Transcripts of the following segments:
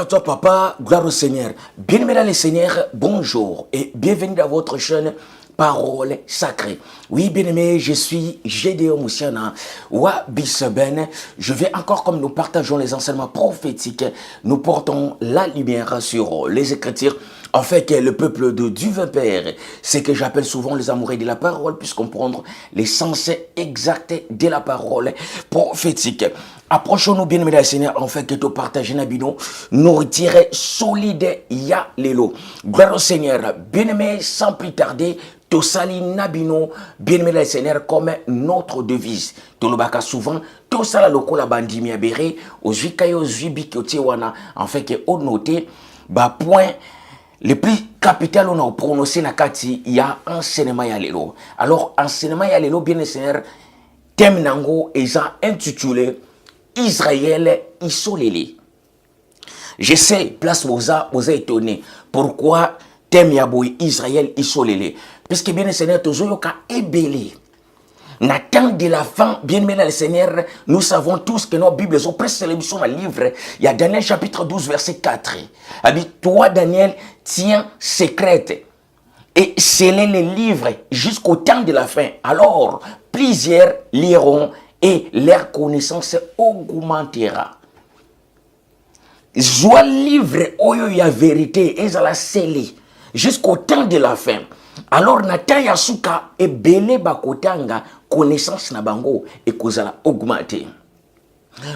à toi, papa. Gloire au Seigneur. Bien-aimés dans le Seigneur, bonjour et bienvenue dans votre chaîne Parole Sacrée. Oui, bien-aimés, je suis Gédéon Moussiana Wabiseben. Je vais encore, comme nous partageons les enseignements prophétiques, nous portons la lumière sur les Écritures, en fait que le peuple de Dieu Père, c'est que j'appelle souvent les amoureux de la parole, puisse comprendre l'essence exacte de la parole prophétique. Approchons-nous bien aimés Seigneur, en fait que tu partages Nabino, nous retirer solide ya lelo. Gloire au Seigneur, bien aimé, sans plus tarder, to sali Nabino, bien aimé Seigneur, comme notre devise. To le baka souvent, to sala loko la bandimi abere, aux kayo zubi wana, en fait que au noté, bah point. Le plus capital on a prononcé na kati, il y a enseignement ya lelo. Alors enseignement ya lelo bien Seigneur, thème nango eza intitulé Israël isolé. Je sais, place Moza étonné. Pourquoi thème ya boy Israël isolé? Puisque bien Seigneur toujours ka ébélé. N'attend de la fin, bien aimé le Seigneur, nous savons tous que nos Bibles sont presque l'émission à livre. Il y a Daniel chapitre 12, verset 4. Il dit, toi Daniel, tiens secrète et scellez les livres jusqu'au temps de la fin. Alors, plusieurs liront et leur connaissance augmentera. Joie livre, oyo ya vérité, et la scellé jusqu'au temps de la fin. Alors, Nathan Yasuka et Bele Bakotanga, connaissance na bango et kozala augmenter.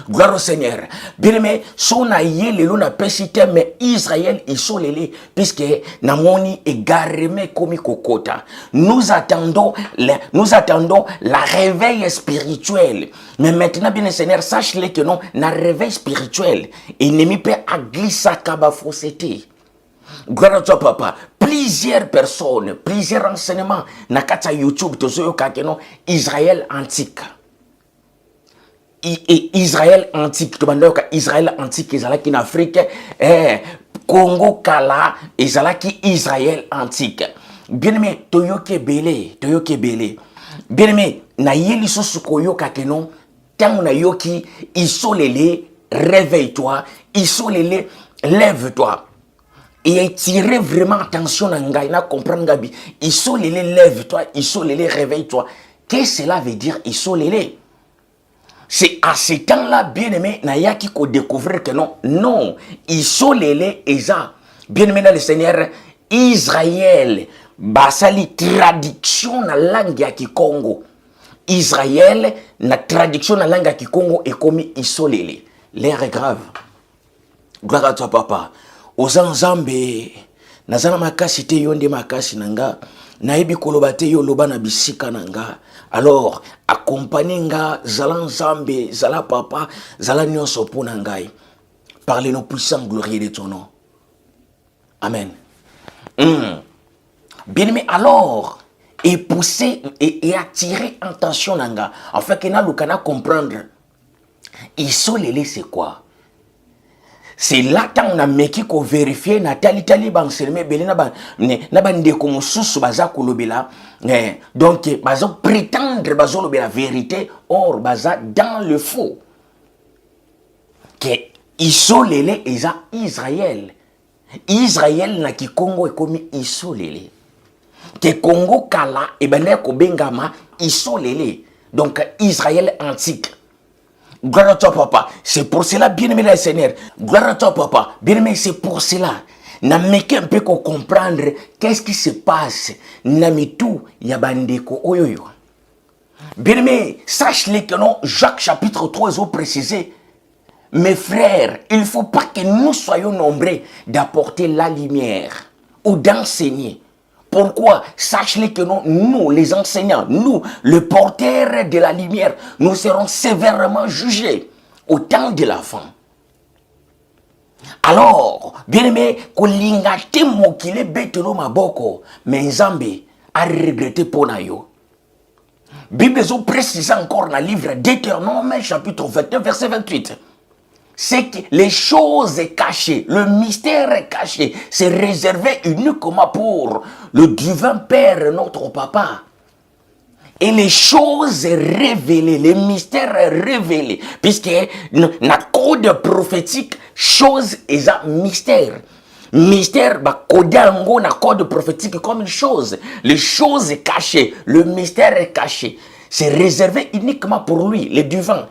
Gloire au Seigneur. Bien aimé, son aïe le luna pesite mais Israël isolé puisque namoni et gareme komi kokota. Nous attendons la réveil spirituel. Mais maintenant bien Seigneur, sache-le que non, na réveil spirituel ennemi peut aglissa kaba fausseté. Gloire à toi, papa. Plusieurs personnes, plusieurs enseignements, nakata YouTube, tozoyo kakeno, Israël antique. Israël antique, Israël antique, Israël en Afrique, Congo Kala, Israël antique. Bien aimé, toyoke belé. Bien aimé, na yeli sosukoyo kakeno, tant na yoki, isolé, réveille-toi, isolé, lève-toi. Et tirer vraiment attention à Ngaï, na comprendre Gabi. Isolé, lève-toi, isolé, réveille-toi. Qu'est-ce que cela veut dire, isolé? C'est à ce temps-là, bien aimé, Naya qui peut découvrir que non, isolé, Eza, bien aimé dans le Seigneur, Israël, basali traduction na langue ya Kikongo. Israël, na traduction na langue ya Kikongo est comme isolé. L'air est grave. Gloire à toi, papa. Ozan Zambe, nazana makasi te yonde makasi nanga, naibi kolobate yo loba na bisika nanga. Alors, accompagnez nga, zala Zambe, zala papa, zala nyonso po nangai. Par les noms puissants glorieux de ton nom. Amen. Bien aimé, alors, et pousser et attirer attention nanga, afin que na lukana comprendre. Isolé, c'est quoi? C'est là qu'on a meki ko vérifier na tali ban selme belé na ban de ko mususu baza kolobela donc baza prétendre baza lobela vérité or baza dans le faux que isolé eza Israël na ki Congo est comme isolé que Congo kala e bana ko bengama isolé donc Israël antique. Gloire à toi, papa. C'est pour cela, bien-aimé le Seigneur. Gloire à toi, papa. Bien-aimé, c'est pour cela. Nameke un peu qu'on comprendre qu'est-ce qui se passe. Namitou yabandeko oyoyo. Bien-aimé, sache-le que non, Jacques chapitre 3 ils ont précisé. Mes frères, il ne faut pas que nous soyons nombreux d'apporter la lumière ou d'enseigner. Pourquoi? Sache-le que nous, les enseignants, nous, le porteur de la lumière, nous serons sévèrement jugés au temps de la fin. Alors, bien aimé, kolingate mokile betelo maboko, mais Nzambe a regretté pour nayo. Bible nous précise encore dans le livre Deutéronome, chapitre 21, verset 28. C'est que les choses cachées, le mystère caché, c'est réservé uniquement pour le divin Père, notre Papa. Et les choses révélées, les mystères révélés, puisque le code prophétique chose est un mystère. Mystère, bah, codé en na code prophétique comme une chose. Les choses cachées, le mystère est caché. C'est réservé uniquement pour lui, le divin.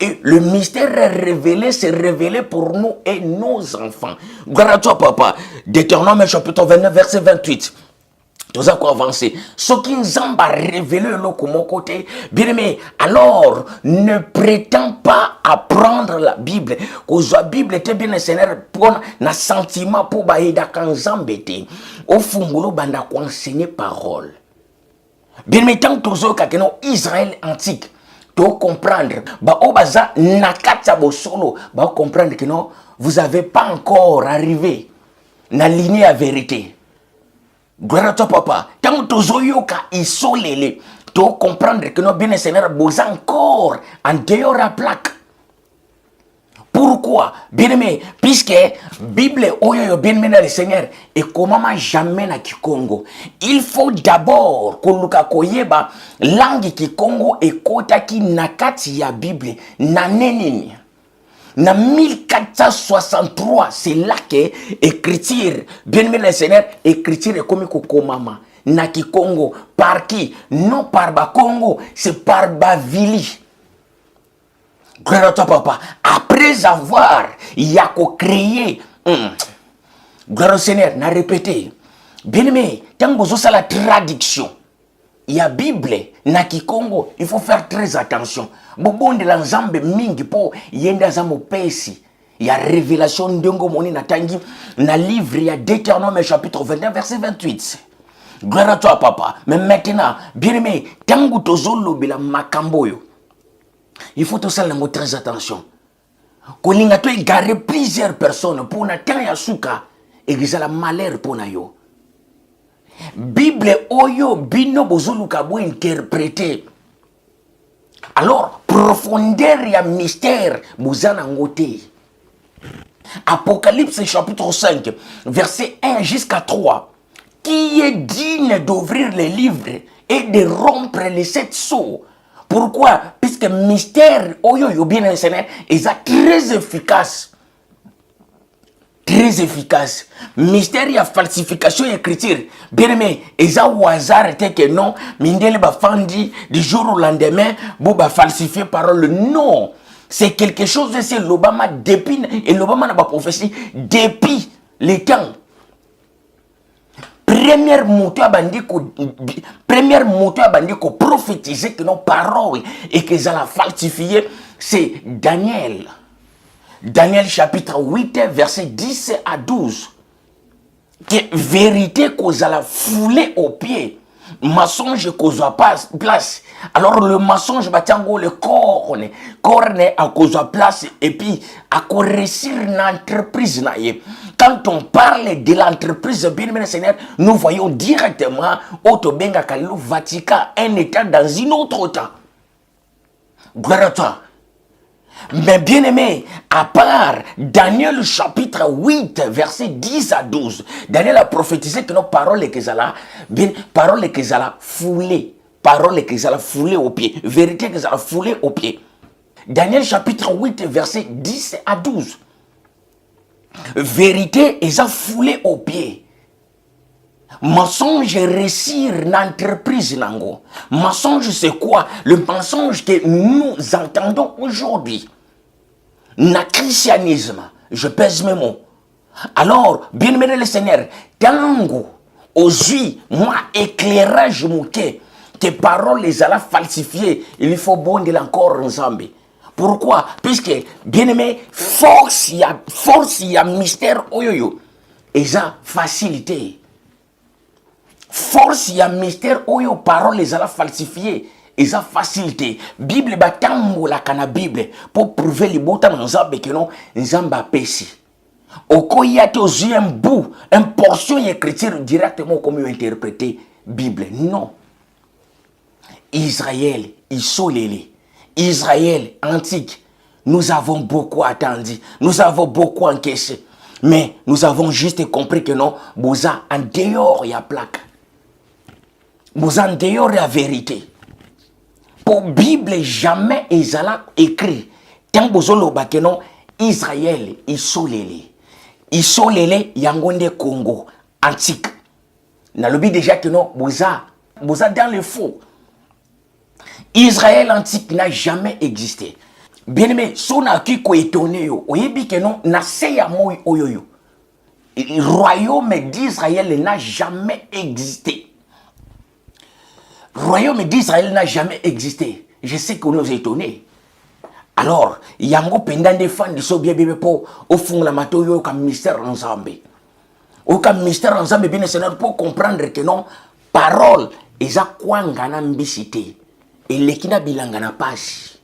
Et le mystère est révélé, c'est révélé pour nous et nos enfants. Gloire à toi, papa. Deutéronome chapitre 29, verset 28. Nous avons avancé. Ce qui nous a révélé de mon côté, bien aimé, alors ne prétends pas apprendre la Bible. Que la Bible était bien le Seigneur pour un sentiment pour baïda quand zambete. Au fond, nous banda enseigner parole. Bien aimé, tant que nous avons Israël antique, tu comprendre. Bah au baza nakata bosolo, bah comprendre que non, vous n'avez pas encore arrivé na lignée à vérité. Gloire à toi, papa. Tant que tu as isolé, tu comprendre que nous bien le Seigneur besoin encore en dehors de la plaque. Pourquoi? Bien aimé, puisque Bible oyo bien aimé le Seigneur et comment jamais na Kikongo. Il faut d'abord que nous koyeba langue Kikongo et kota ki nakati ya Bible na nenini. Na 1463, c'est là que écriture, bien aimé le Seigneur, écriture est comme Kokomama. Na Kikongo, par qui? Non par Bakongo, c'est par Bavili. Gloire à toi, papa. Après avoir, il y a créé, gloire au Seigneur, n'a répété. Bien aimé, tant que vous avez la traduction, il y a Bible, na Kikongo, il faut faire très attention. Bon de l'ensemble mingi po yenda zamo pesi. Il y a révélation ndongo moni na tangi na livre il y a Deutéronome chapitre 21 verset 28. Gloire à toi, papa. Mais maintenant, bien aimé, tangu tozolo bila makamboyo. Il faut aussi faire très attention. Kolinga to égarer plusieurs personnes pour na temps ya suka et que la malheur pour na yo. Bible oyo bino bozolu kabo interpréter. Alors profondeur ya mystère bozana ngote. Apocalypse chapitre 5 verset 1 jusqu'à 3. Qui est digne d'ouvrir les livres et de rompre les 7 sceaux? Pourquoi? Puisque mystère oyo bien le Seigneur est très efficace. Très efficace. Mystère y a falsification et écriture. Bien aimé, eza au hasard était que non, mindele ba fandi du jour au lendemain, ba falsifier parole. Non. C'est quelque chose de c'est l'Obama depuis et l'Obama n'a pas prophétie depuis les temps. Première moto à bandiko prophétiser que nos paroles et que ça la falsifier, c'est Daniel. Daniel chapitre 8 verset 10 à 12. Que vérité qu'on a la foulée au pied. Mensonge qu'on a place. Alors le mensonge batango le corps à cause de place et puis à réussir une entreprise naïe. Quand on parle de l'entreprise, bien aimé Seigneur, nous voyons directement Otobenga Kalou Vatican, un état dans une autre temps. Gloire à toi. Mais bien aimé, à part Daniel chapitre 8, verset 10 à 12, Daniel a prophétisé que nos paroles que ça bien, paroles que ça foulées, paroles que ça foulées au pied, vérité que ça foulées au pied. Daniel chapitre 8, verset 10 à 12. Vérité et ça foulé au pied. Mensonge réussir l'entreprise nango. Mensonge c'est quoi? Le mensonge que nous entendons aujourd'hui. Na christianisme, je pèse mes mots. Alors, bien aimé le Seigneur, tango, aux yeux, moi éclairage mouquet, tes paroles les allons falsifier, il faut bondir encore ensemble. Pourquoi? Puisque, bien aimé, force y a mystère oyoyo. Et ça, facilité. Force y a mystère oyo, parole les allons falsifier. Et ça, facilité. Bible batango la kana Bible. Pour prouver les boutons dans Nzambe que non, Nzamba pesi. Oko y a aux yeux un bout, une portion d'écriture directement comme interpréter Bible. Non. Israël, isolé. Israël antique, nous avons beaucoup attendu, nous avons beaucoup encaissé, mais nous avons juste compris que non, Bouza en dehors il y a plaque, Bouza en dehors il y a vérité. Pour Bible jamais ils allaient écrit, tant Bouzolo que non, Israël isolélé. Isolélé yangonde Congo antique. Nalobi déjà que non, boza dans le faux. Israël antique n'a jamais existé. Bien aimé, son aki ko étonné yo. Oyebi que non, na seya moi oyoyo. Le royaume d'Israël n'a jamais existé. Le royaume d'Israël n'a jamais existé. Je sais qu'on nous étonné. Alors, yango pendant des fans de so bien bébé pour au fond la mato yo comme mystère ensemble. Au comme mystère ensemble bien c'est pour comprendre que non parole eza kwanga na mbisité et lekina bilanga na page.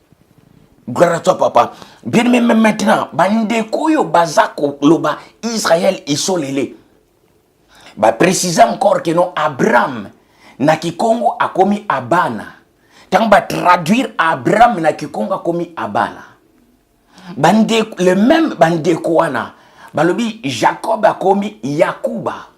Gloire à toi papa. Bien même maintenant bande koyo bazako loba Israël isolélé. Ba préciser encore que non Abraham na kikongo a commis abana. Tant ba traduire Abraham na kikongo a commis abana. Bande le même bande koana. Balobi Jacob a commis Yakuba.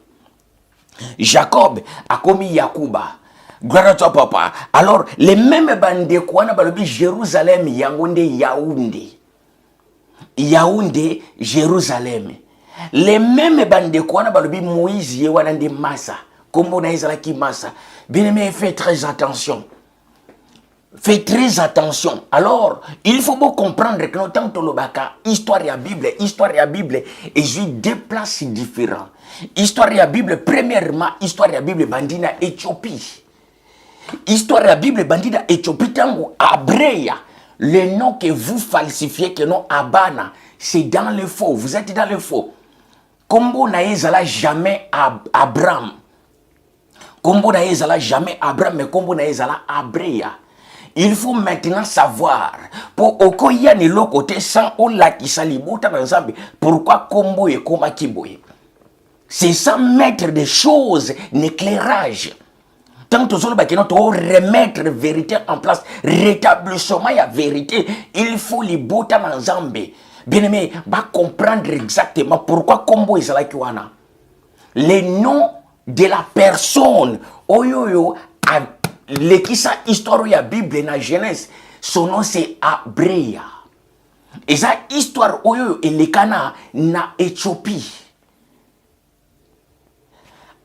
Jacob a commis Yakuba. Gloire à toi papa. Alors les mêmes bande koana balobi Jérusalem yangonde Yaoundé. Yaoundé Jérusalem. Les mêmes bande koana balobi Moïse yewanande Massa. Comme on a Israël Massa. Bien aimé, faites très attention. Faites très attention. Alors, il faut bien comprendre que nous tant histoire et Bible, et je déplace différent. Histoire et Bible, premièrement, histoire et Bible bandina Éthiopie. Histoire et Bible bandina Éthiopie tango Abreya. Le nom que vous falsifiez que non Abana, c'est dans le faux. Vous êtes dans le faux. Combo naezala jamais Abraham. Combo naezala jamais Abraham, mais combo naezala Abreya. Il faut maintenant savoir, pour okoya ni lo côté sans ola qui salibota dans Zambie, pourquoi Kombo et Koma Kiboye. C'est ça mettre des choses, l'éclairage. Tant que nous devons remettre la vérité en place, rétablissement la vérité, il faut les botter dans Zambie. Bien aimé, va comprendre exactement pourquoi Kombo est là qui wana. Les noms de la personne, oyoyo, l'équissa histoire de la Bible dans la Genèse, son nom c'est Abreya. Et ça histoire oyo et les Cana na Éthiopie.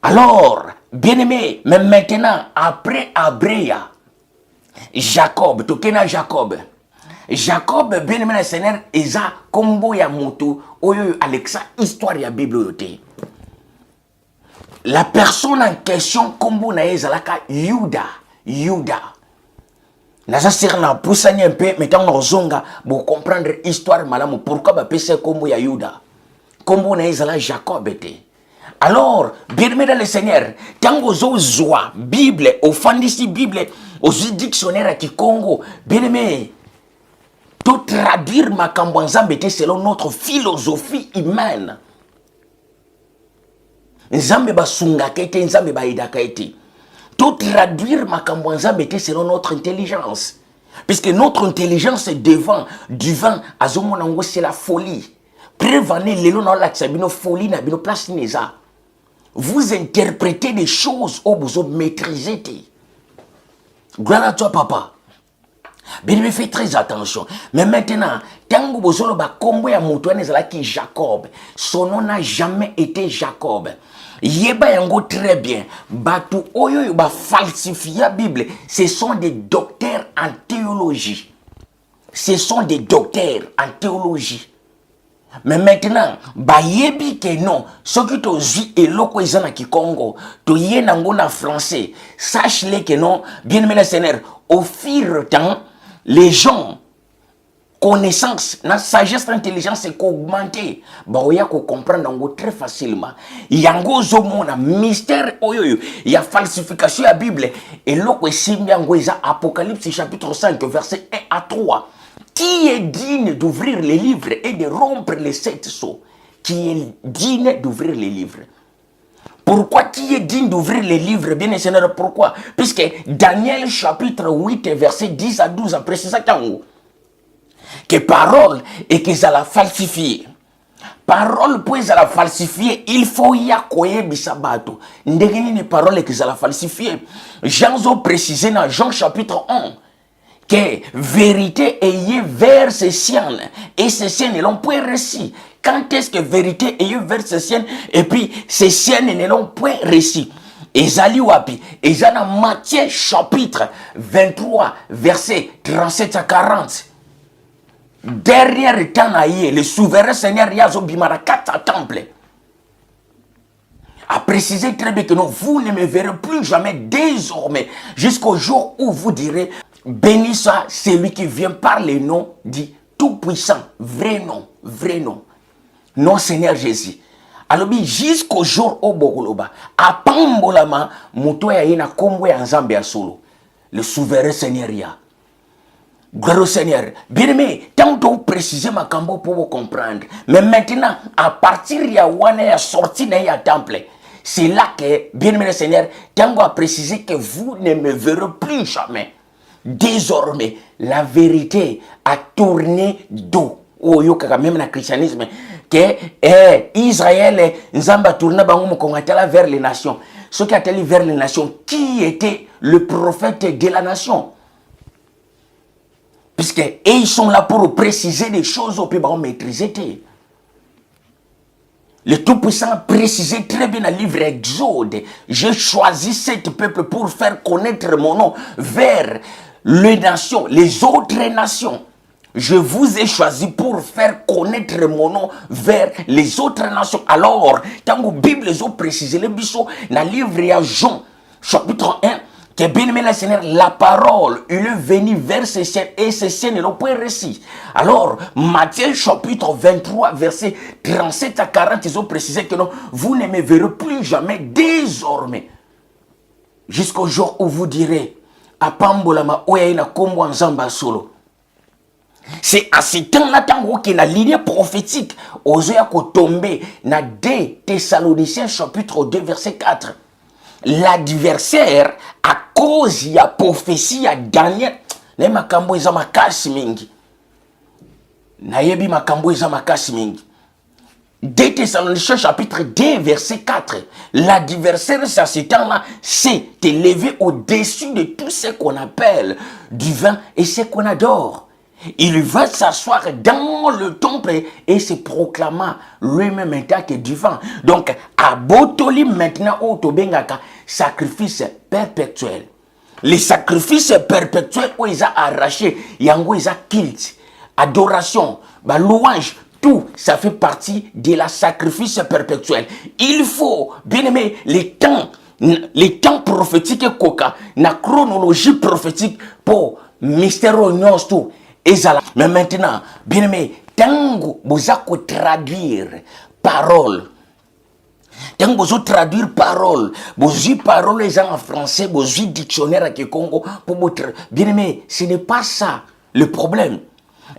Alors, bien aimé, mais maintenant après Abreya, Jacob, tokena Jacob. Jacob bien aimé le Seigneur eza kombo ya moto oyo Alexa histoire de la Bible yote. La personne en question kombo na ezalaka Yuda. Naza sir na poussani un peu mettons nos zonga pour comprendre l'histoire malamu pourquoi ba pese kombo ya Yuda. Kombo na ezala Jacob était. Alors, bien aimé dans le Seigneur, tango zo zoa Bible, au fandisi Bible, au dictionnaire à Kikongo, bien aimé, tout traduire ma kambwanzambe selon notre philosophie humaine. Nzambe basunga kete, nzambe baidaka ete. Tout traduire makambo nzambe selon notre intelligence. Puisque notre intelligence est devant, du vent, azomonango c'est la folie. Prévenez les lots dans la folie na bino place neza. Vous interprétez des choses au besoin de maîtriser. Gloire à toi papa. Bien mais faites très attention. Mais maintenant, tango bozolo ba kombo ya mutu anezala ki Jacob. Son nom n'a jamais été Jacob. Yeba yango très bien. Batu oyo ba falsifier la Bible. Ce sont des docteurs en théologie. Ce sont des docteurs en théologie. Mais maintenant, ba yebi que non, ce qui to zi eloko ezana ki Congo, to yenango na français. Sache-le que non, bien aimé le Seigneur, au fil du temps, les gens connaissance, la sagesse, l'intelligence est augmentée. Bah, on y a qu'on comprendre très facilement. Il y a un mystère, il y a falsification de la Bible. Et là, c'est Apocalypse chapitre 5, verset 1 à 3. Qui est digne d'ouvrir les livres et de rompre les 7 sceaux? Qui est digne d'ouvrir les livres? Pourquoi qui est digne d'ouvrir les livres? Bien Seigneur, pourquoi? Puisque Daniel chapitre 8, verset 10 à 12, après c'est ça qu'il y a que parole et qu'ils allaient falsifier. Parole pour qu'ils allaient falsifier, il faut y accoyer bisabato. Ndegeni ni parole qu'ils allaient falsifier. Jean a précisé dans Jean chapitre 1 que vérité ayez vers ces siens et ces siens ne l'ont point reçu. Quand est-ce que vérité ayez vers ces siens et puis ces siens ne l'ont point reçu? Ezali wapi? Ezana Matthieu chapitre 23 verset 37 à 40. Derrière temps le souverain Seigneur Yazo Bimara 4 temple a précisé très bien que non, vous ne me verrez plus jamais désormais jusqu'au jour où vous direz béni soit celui qui vient par le nom dit Tout-Puissant, vrai nom, non Seigneur Jésus. Alors jusqu'au jour où Bogoloba a pambolama mutoya ina kombo ya nzambe ya solo, le souverain Seigneur ya. Gloire au Seigneur. Bien-aimé, tant que vous précisez ma cambo pour vous comprendre. Mais maintenant, à partir de la sortie de la temple, c'est là que, bien-aimé Seigneur, tant que vous précisez que vous ne me verrez plus jamais. Désormais, la vérité a tourné dos. Oh, yo kaka même dans le christianisme, que Israël, Nzamba tourné vers les nations. Ce qui a été vers les nations, qui était le prophète de la nation? Puisque ils sont là pour préciser des choses au plus bas maîtriser. Le Tout-Puissant précisait très bien dans le livre Exode. J'ai choisi cet peuple pour faire connaître mon nom vers les nations, les autres nations. Je vous ai choisi pour faire connaître mon nom vers les autres nations. Alors, quand la Bible a précisé le biseau dans le livre de Jean, chapitre 1, que bien aimé le Seigneur, la parole, il est venu vers ces siens et ces siens ne l'ont pas reçu. Alors, Matthieu chapitre 23, verset 37 à 40, ils ont précisé que non, vous ne me verrez plus jamais désormais. Jusqu'au jour où vous direz, Apambolama oyaina kombo nzamba solo. C'est à ce temps-là, qu'il y a la ligne prophétique, Ozoya tomber dans 2 Thessaloniciens chapitre 2, verset 4. L'adversaire, à cause de la prophétie à Daniel, les makambo ils ont makasi mingi. Nayebi makambo ils ont makasi mingi. 2 Thessaloniciens chapitre 2 verset 4. L'adversaire, à ce temps-là, s'est élevé au-dessus de tout ce qu'on appelle du vin et ce qu'on adore. Il va s'asseoir dans le temple et se proclama lui-même état que du vent. Donc, à Botoli maintenant, au Tobengaka, sacrifice perpétuel. Les sacrifices perpétuels où ils ont arraché, yango ils ont kilt, adoration, louange, tout ça fait partie de la sacrifice perpétuel. Il faut, bien aimé, les temps prophétiques coca, la chronologie prophétique pour mystère tout. Mais maintenant, bien aimé, tant vous avez traduire parole, tant vous avez traduire parole, vous avez parole les gens en français, vous avez dictionnaire à Congo pour votre bien aimé, ce n'est pas ça le problème.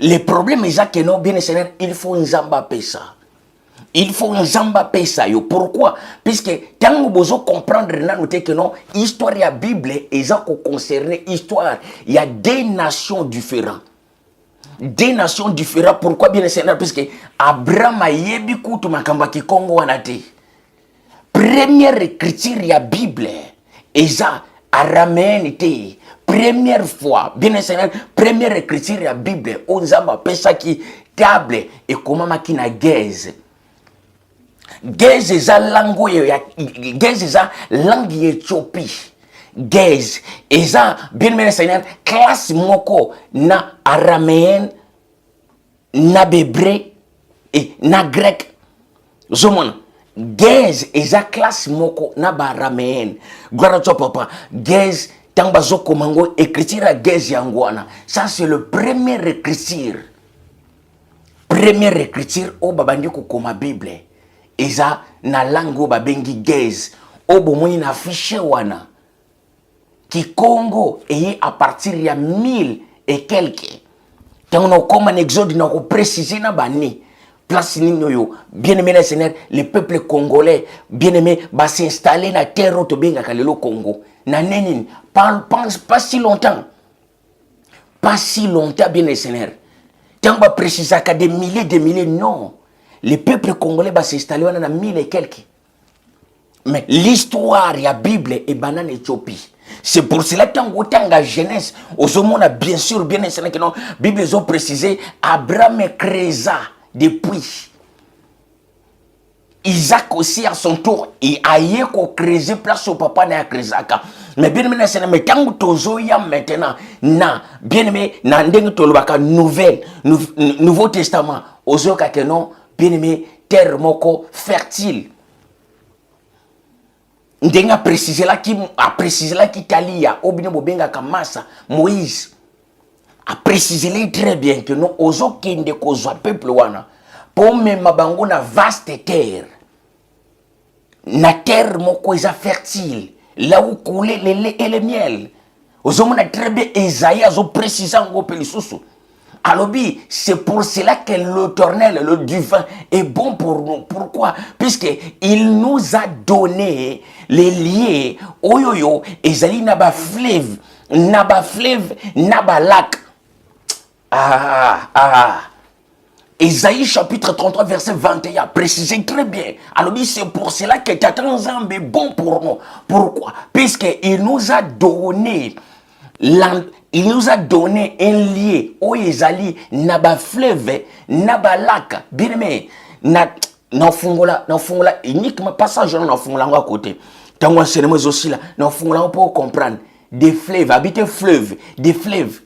Le problème est que non, bien aimé, il faut un zamba ça. Il faut un zamba ça. Pourquoi? Puisque tant que vous comprendre que non, histoire et la Bible est concernée histoire, il y a des nations différentes. Des nations différentes. Pourquoi bien le Seigneur? Parce que Abraham a yebi kutu makamba ki Congo wanate. Première écriture de la Bible, eza araméenne te. Première fois, bien le Seigneur, première écriture de la Bible, onzamba pesa ki table et comment makina gaze. Gaze eza langue Éthiopie. Gaze, eza bien aimé Seigneur, classe moko na araméenne, na bébré et na grec. Zomon, Gaze, eza classe moko na araméenne. Gloire à toi papa. Gaze, tamba zoko mango écriture à Gaze yangwana. Ça c'est le premier écriture. Première écriture au babandi koma Bible. Eza na langue babengi Gaze. O bomoni na fiche wana. Qui Congo est à partir il y a 1000 et quelques. Quand on a comme un exode, on a précisé na bani. Place nino bien aimé le Seigneur, le peuple congolais, bien aimé, va s'installer na terre au Tobenga Kalelo Congo. Na nenin, pas si longtemps. Pas si longtemps, bien le Seigneur. Tant on va préciser qu'à des milliers, non. Le peuple congolais va s'installer na 1000 et quelques. Mais l'histoire, la Bible est banane Éthiopie. C'est pour cela que dans la Genèse, a bien sûr, bien sûr, que la Bible a précisé, Abraham créa depuis. Isaac aussi à son tour, et aïe ko créé place au papa na créaka. Mais bien aimé, c'est mais quand tozo ya maintenant, na bien aimé, na ndenge tolobaka nouveau testament, ozo kakenon, bien aimé, terre moko fertile. Ndenge a précisé là qui talia, obine bobenga kamasa, Moïse. A précisé très bien que non, ozo kende kozwa peuple wana. Pour même mabango na vaste terre. Na terre moko eza fertile. Là où coulait le lait et le miel. Ozomona très bien Esaïe a précisé en pelisusu. Alobi, c'est pour cela que l'Éternel, le divin, est bon pour nous. Pourquoi? Puisqu'il nous a donné les liens. Oyoyo, Ezali naba fleuve, naba lac. Ésaïe chapitre 33 verset 21 précisez très bien. Alors c'est pour cela que Tatan Zambe est bon pour nous. Pourquoi? Puisqu'il nous a donné un lien au Ezali naba fleuve naba lac. Bien aimé, na fungola uniquement passage na fungola à côté. Tango enseignement aussi là, na fungola pour comprendre des fleuves, habiter fleuve, des fleuves.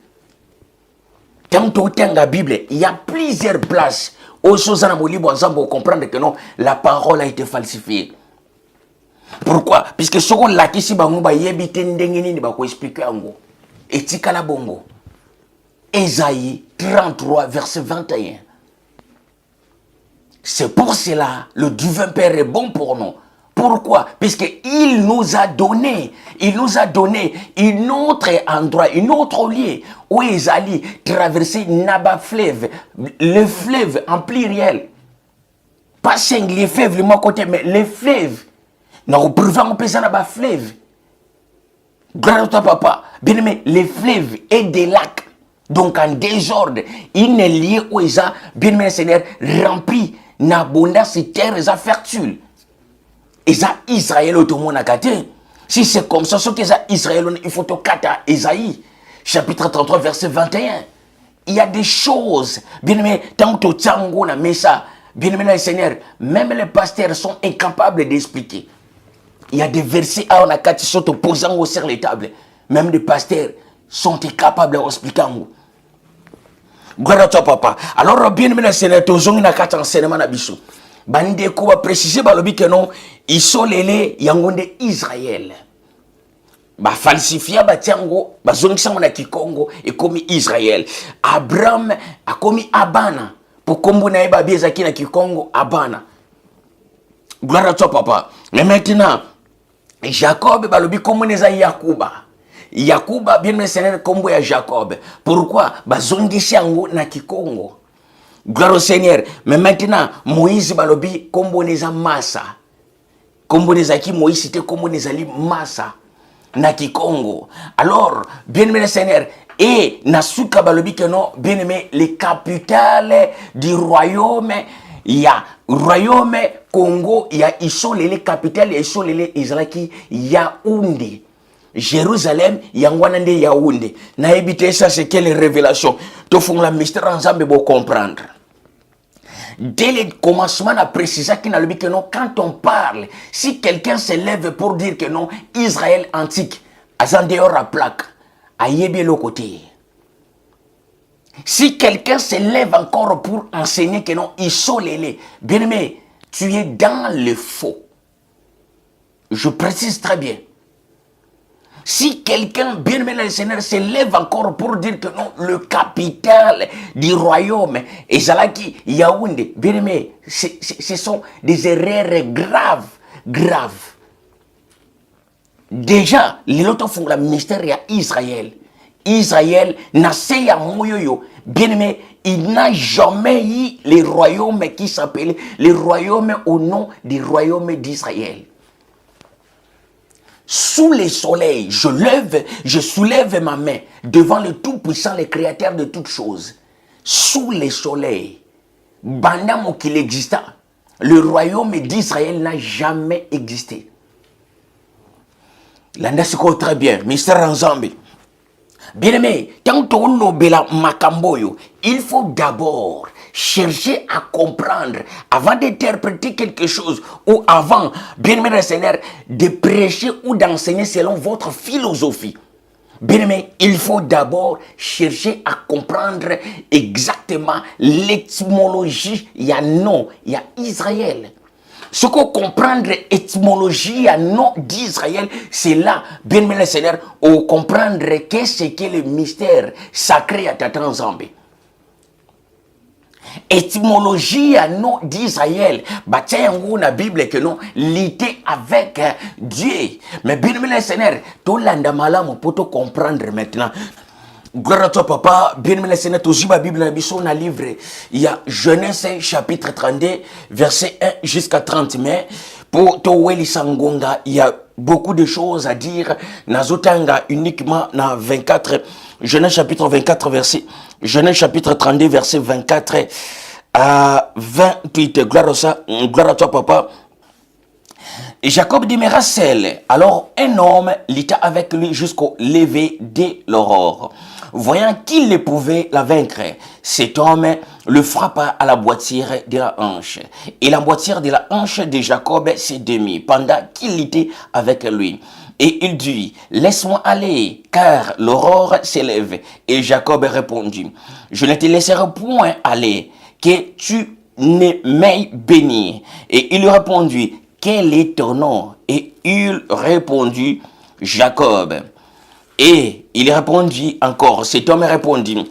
Quand tu ouvres la Bible, il y a plusieurs places où choses dans le livre pour comprendre que non, la parole a été falsifiée. Pourquoi? Puisque ce qu'on l'a ici, on va y habiter ndengeni ba ko expliquer ango. Etika la bongo. Ésaïe 33 verset 21. C'est pour cela le divin Père est bon pour nous. Pourquoi? Puisqu'il nous a donné un autre endroit, un autre lieu où ils allaient traverser Naba fleuve, le fleuve en pluriel. Pas singulier fleuve, le mot côté, mais le fleuve. Nous retrouvons un Naba fleuve. Grâce à papa, bien aimé, les fleuves et des lacs. Donc en désordre, il est lié où ils ont, bien aimé Seigneur, rempli d'abondance et terre fertile. Et ça, Israël, tout le monde a gâté. Si c'est comme ça, ce que ça, Israël, il faut te gâter à Ésaïe, chapitre 33, verset 21. Il y a des choses, bien aimé, tant que tu as mis ça, bien aimé, le Seigneur, même les pasteurs sont incapables d'expliquer. Il y a des versets à on a qui sont opposants sur les tables. Même les pasteurs sont incapables d'expliquer. Gloire à toi, papa. Alors, bien aimé, le Seigneur, tu as un enseignement à Bissou. Bande ko va préciser balobi que non ils sont les yangonde Israël ba falsifia ba tiango ba zongisa na Kikongo et comme Israël. Abraham a commis Abana pour kombo na eba biezaki na Kikongo Abana. Gloire à toi papa. Mais maintenant Jacob balobi kombo neza Yakuba bien mais c'est kombo ya Jacob. Pourquoi ba zongisa yango na Kikongo? Gloire au Seigneur. Mais maintenant, Moïse balobi kombo neza massa. Kombo neza ki Moïse c'était kombo neza li massa na Kikongo. Alors, bien aimé le Seigneur, et nasuka balobi que non, bien aimé les capitales du royaume, il y a royaume Congo, il y a les capitales Isolele Israël Yaoundé. Jérusalem, Yangwanande Yaoundé. Na éviter ça, c'est quelle révélation. Tu font la mystère ensemble pour comprendre. Dès le commencement, on a précisé que non, quand on parle, si quelqu'un se lève pour dire que non, Israël antique, à dehors à plaque, à yébé le côté. Si quelqu'un se lève encore pour enseigner que non, ils sont les bien aimé, tu es dans le faux. Je précise très bien. Si quelqu'un, bien aimé le Seigneur, se lève encore pour dire que non, le capital du royaume, et Zalaki, Yaoundé, bien aimé, ce sont des erreurs graves. Déjà, les autres font le ministère à Israël. Israël n'a pas moyoyo. Bien aimé, il n'a jamais eu les royaumes qui s'appellent les royaumes au nom du royaume d'Israël. Sous les soleils, je soulève ma main devant le Tout-Puissant, le Créateur de toutes choses. Sous les soleils, pendant qu'il exista, le royaume d'Israël n'a jamais existé. Landasiko très bien, Mr. Nzambe. Bien-aimé, tant qu'on obéla makamboyo, il faut d'abord chercher à comprendre avant d'interpréter quelque chose ou avant, bien-aimé le Seigneur, de prêcher ou d'enseigner selon votre philosophie. Bien-aimé, il faut d'abord chercher à comprendre exactement l'étymologie. Il y a non, il y a Israël. Ce qu'on comprendre étymologie à nom d'Israël, c'est là, bien aimé le Seigneur, on comprendre qu'est-ce qu'est le mystère sacré à Tata Nzambe. Étymologie à nom d'Israël, bah tiens, on a la Bible que non, l'ité avec Dieu. Mais bien aimé le Seigneur, tout l'andamala pour te comprendre maintenant. Gloire à toi, papa. Bien-aimé le Seigneur, toujours la Bible, on a livre. Il y a Genèse chapitre 32, verset 1 jusqu'à 30. Mais pour Toweli Sangonga, il y a beaucoup de choses à dire. Nazotanga uniquement dans 24. Genèse chapitre 24, verset. Genèse chapitre 32, verset 24 à 28. Gloire à toi, papa. Et Jacob demeura seul. Alors un homme l'était avec lui jusqu'au lever de l'aurore. Voyant qu'il ne pouvait la vaincre, cet homme le frappa à la boîtière de la hanche. Et la boîtière de la hanche de Jacob s'est démise pendant qu'il était avec lui. Et il dit, laisse-moi aller, car l'aurore s'élève. Et Jacob répondit, je ne te laisserai point aller, que tu ne m'aies béni. Et il lui répondit, quel est ton nom? Et il répondit, Jacob. Et il répondit encore, cet homme répondit,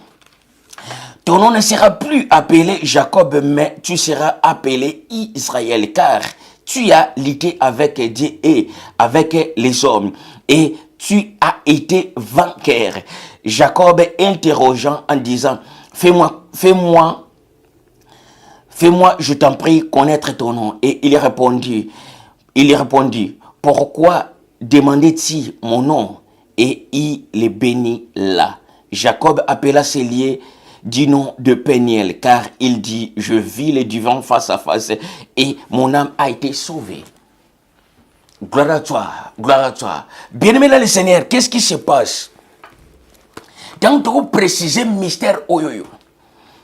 ton nom ne sera plus appelé Jacob, mais tu seras appelé Israël, car tu as lutté avec Dieu et avec les hommes, et tu as été vainqueur. Jacob interrogeant en disant, fais-moi, je t'en prie, connaître ton nom. Et il répondit, pourquoi demandait-il mon nom? Et il les bénit là. Jacob appela ses liés du nom de Péniel, car il dit, je vis le divin face à face et mon âme a été sauvée. Gloire à toi, gloire à toi. Bien-aimé dans le Seigneur, qu'est-ce qui se passe? Tant que vous précisez mystère oyoyo.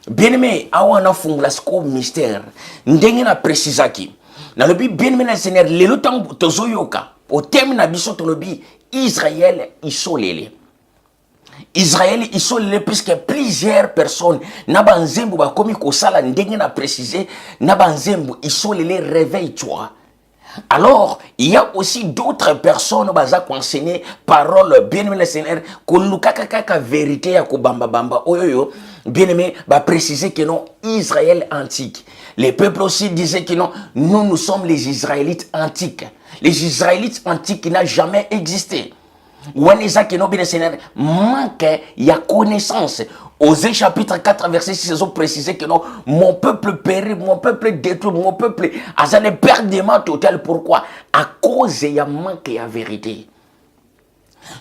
Bien-aimé, awana funglasko mystère. Ndenge na précisaki. Dans le but, bien-aimé dans le Seigneur, le lutang tozoyoka. Au terme na biso tolobi, Israël isolé. Israël isolé puisque plusieurs personnes nabanzembo ba komi ko sala ndenge na préciser nabanzembo isolé réveille-toi. Alors, il y a aussi d'autres personnes qui enseigné parole bien-aimé le Seigneur kaka vérité ya ko bamba bamba oyoyo bien-aimé va préciser que non Israël antique. Les peuples aussi disaient que non, nous sommes les Israélites antiques. Les Israélites antiques qui n'ont jamais existé. Ouaneza que non bien Seigneur manque y a connaissance. Osée chapitre 4 verset 6 ils ont précisé que non mon peuple périt, mon peuple détruit, mon peuple a un perdement total. Pourquoi? À cause y a manque y a vérité.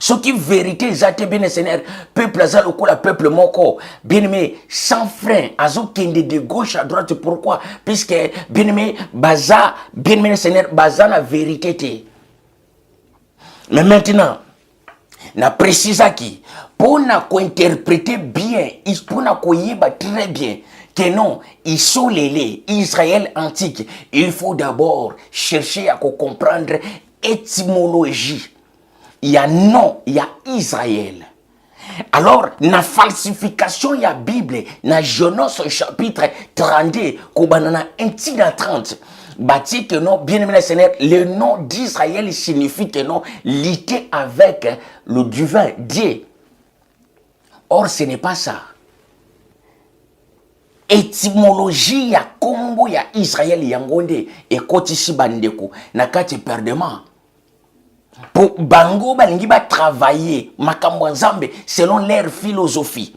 Ce qui vérité exacte bien Seigneur peuple azal ou la peuple moko bien aimé sans frein azo kende de gauche à droite. Pourquoi? Puisque bien aimé baza bien aimé Seigneur baza la vérité. Mais maintenant na précisa qui pour na ko interpréter bien pour na ko yeba très bien que non ils sont les Israël antique, il faut d'abord chercher à comprendre étymologie. Il y a non, il y a Israël. Alors, na falsification, il y a Bible, na Genèse chapitre 32, kobanana 1 à 30. Bâti que non, bien aimé le Seigneur, le nom d'Israël signifie que non, lité avec le divin Dieu. Or, ce n'est pas ça. Étymologie, ya Kombo, ya Israël, yangonde, et kotisi bandeko, na kati perdement. Pour bango balingi ba travailler makambo nzambe selon leur philosophie.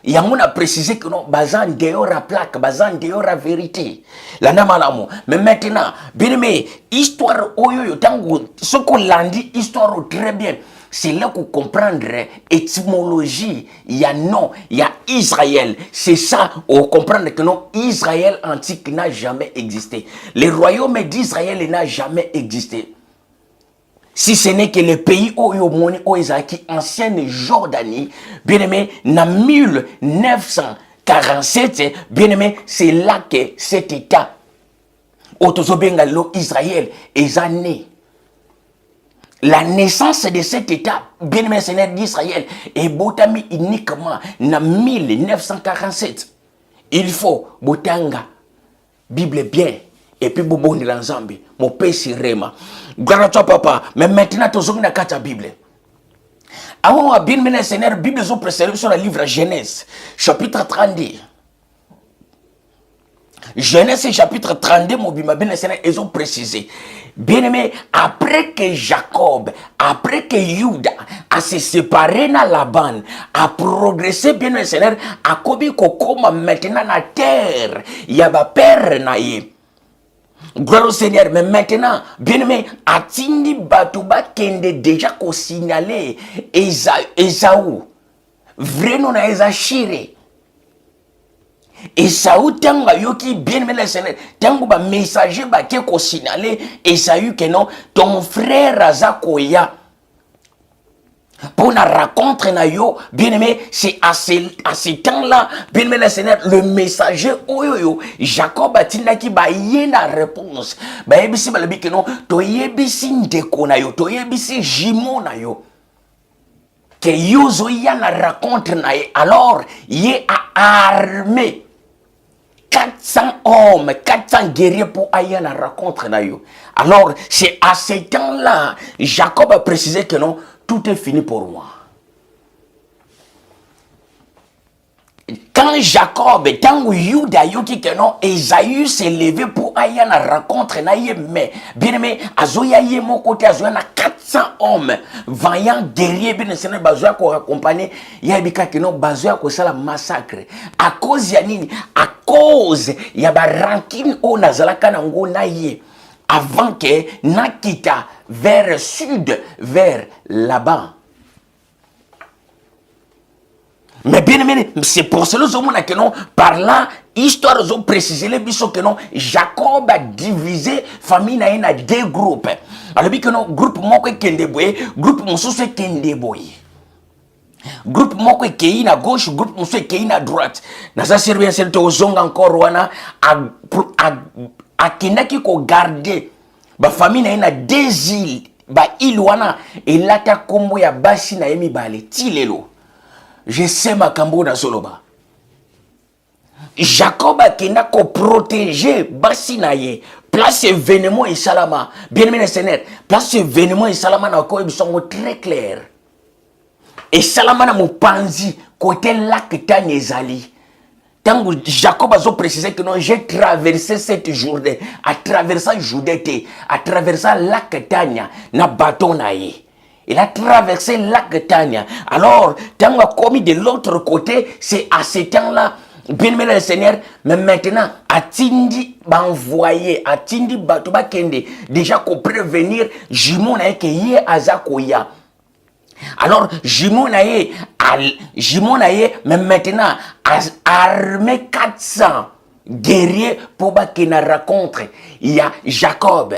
Yango na précisé que non bazan dehors à plaque, bazan dehors à vérité. La namalamo. Mais maintenant, bien aimé, histoire oyo tango ce qu'on l'a dit histoire très bien. C'est là qu'on comprendre étymologie. Il y a non, il y a Israël. C'est ça, on comprendre que non, Israël antique n'a jamais existé. Le royaume d'Israël n'a jamais existé. Si ce n'est que le pays Oyomoni Oizaki, ancienne Jordanie, bien aimé, na 1947, bien aimé, c'est là que cet État, Otozobengalo Israël, est né. La naissance de cet État, bien aimé Seigneur d'Israël, est botami uniquement en 1947. Il faut botanga, Bible bien, et puis bobo de l'ensemble, mon père Sirema. Gloire à toi, papa. Mais maintenant, tu as la Bible. Avant, bien aimé Seigneur, Bible est précédée sur le livre Genèse, chapitre 32. Genèse chapitre 32, mon bien Seigneur, ils ont précisé. Bien aimé, après que Jacob, après que Juda a se séparé dans Laban, a progressé, bien aimé Seigneur, a kobi kokoma maintenant na terre, il y a ba père na ye. Gloire au Seigneur, mais maintenant, bien aimé, Atindi Batouba Kende déjà qu'on signalé Esaou, vraiment na Ezachire. Esaou tanga yoki bien aimé le Seigneur, tango ba messager ba ke ko signalé Esaü que non, ton frère Azakoya. Pour la rencontre na yo, bien aimé, c'est à ce temps-là, bien aimé le Seigneur, le messager oyoyo, Jacob a tina ki ba yena réponse. Ba yebisi ba lebi que non, to yebisi ndeko na yo, to yebisi jimo na yo. Que yozo ya na rencontre na ye, alors ye a armé 400 hommes, 400 guerriers pour aller à la rencontre na yo. Alors, c'est à ce temps-là, Jacob a précisé que non, tout est fini pour moi. Quand Jacob, tant Yuda yoki que non, Esaü s'est levé pour aller à la rencontre na ye, mais bien aimé, azoya ye mon côté, azoya na 400 hommes, vaillants guerriers, bien aimé, bazoya ko accompagner, yabika que non, bazoya ko sala massacre. À cause ya nini, à cause ya ba rancune o nazalaka nango na ye, avant que nakita vers sud, vers là-bas. Mais bien aimé, c'est pour cela que non, par là, histoire ont précisé les bisous que non, Jacob a divisé famille na deux groupes. Alors que non, groupe moko kendeboye, groupe moussou kendeboye. Groupe moko kei na gauche, groupe moussou kei na droite. Na ça servir c'est to zonga encore wana a kinaki ko garder ba famille na deux îles, ba île wana et lata kombo ya basi na yemi bale tilelo. Je sais ma kambo na soloba. Jacob a kena ko protéger basi na ye. Place événement et salama. Bien aimé Seigneur, place événement et salama na ko sont très clair. Et salama na mopanzi côté lac Tanyezali. Tant Jacob a précisé que non, j'ai traversé cette journée, à traverser Joudété, à traverser lac Tanya na bateau na ye. Il a traversé le lac Tanya. Alors, tant qu'on a commis de l'autre côté, c'est à ce temps-là, bien aimé le Seigneur, mais maintenant, Atindi va envoyer, Atindi Batouba Kende, déjà qu'on prévenir, Jimon a que yé Azakoya. Alors, Jimon a mais maintenant, armé 400 guerriers pour qu'il rencontre. Il y a Jacob,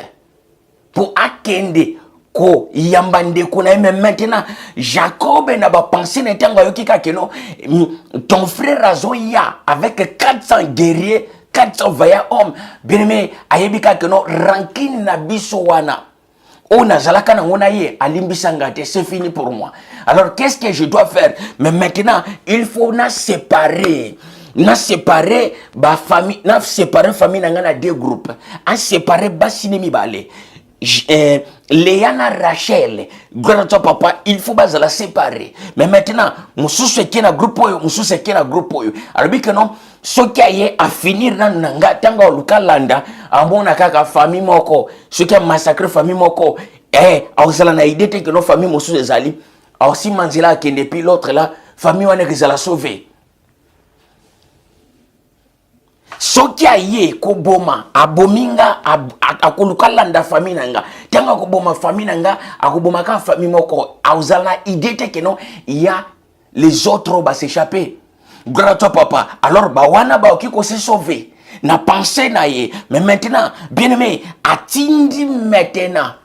pour Akende. Ko yambande kuna mais maintenant Jacob n'a pas pensé n'étant yoki que non ton frère Azoya avec 400 guerriers 400 vaillants hommes bien aimé ayebika que non rancune na biso wana on a zalaka na ngona ye alimbisangate c'est fini pour moi. Alors qu'est-ce que je dois faire? Mais maintenant il faut na séparer ba famille na séparer famille na deux groupes à séparer basine mibale. Léana Rachel, gloire à toi papa, il faut pas la séparer. Mais maintenant, moussous qui est na groupe moussous qui est na groupe. Alors bien que non, ce qui a à finir dans nanga tanga lukalanda, amona kaka famille moko, ce qui a massacré famille moko, ausala na idée que nos famille moussous ezali, aussi manzila qui depuis l'autre là, famille wana qui la sauver. Soki aye koboma abominga akolukalanda famille nanga tanga koboma famille nanga akoboma ka famille moko auzala idée que non il y a les autres va s'échapper. Gloire à toi papa. Alors ba wana ba okiko se sauver na pensée na ye mais maintenant bien aimé atindi maintenant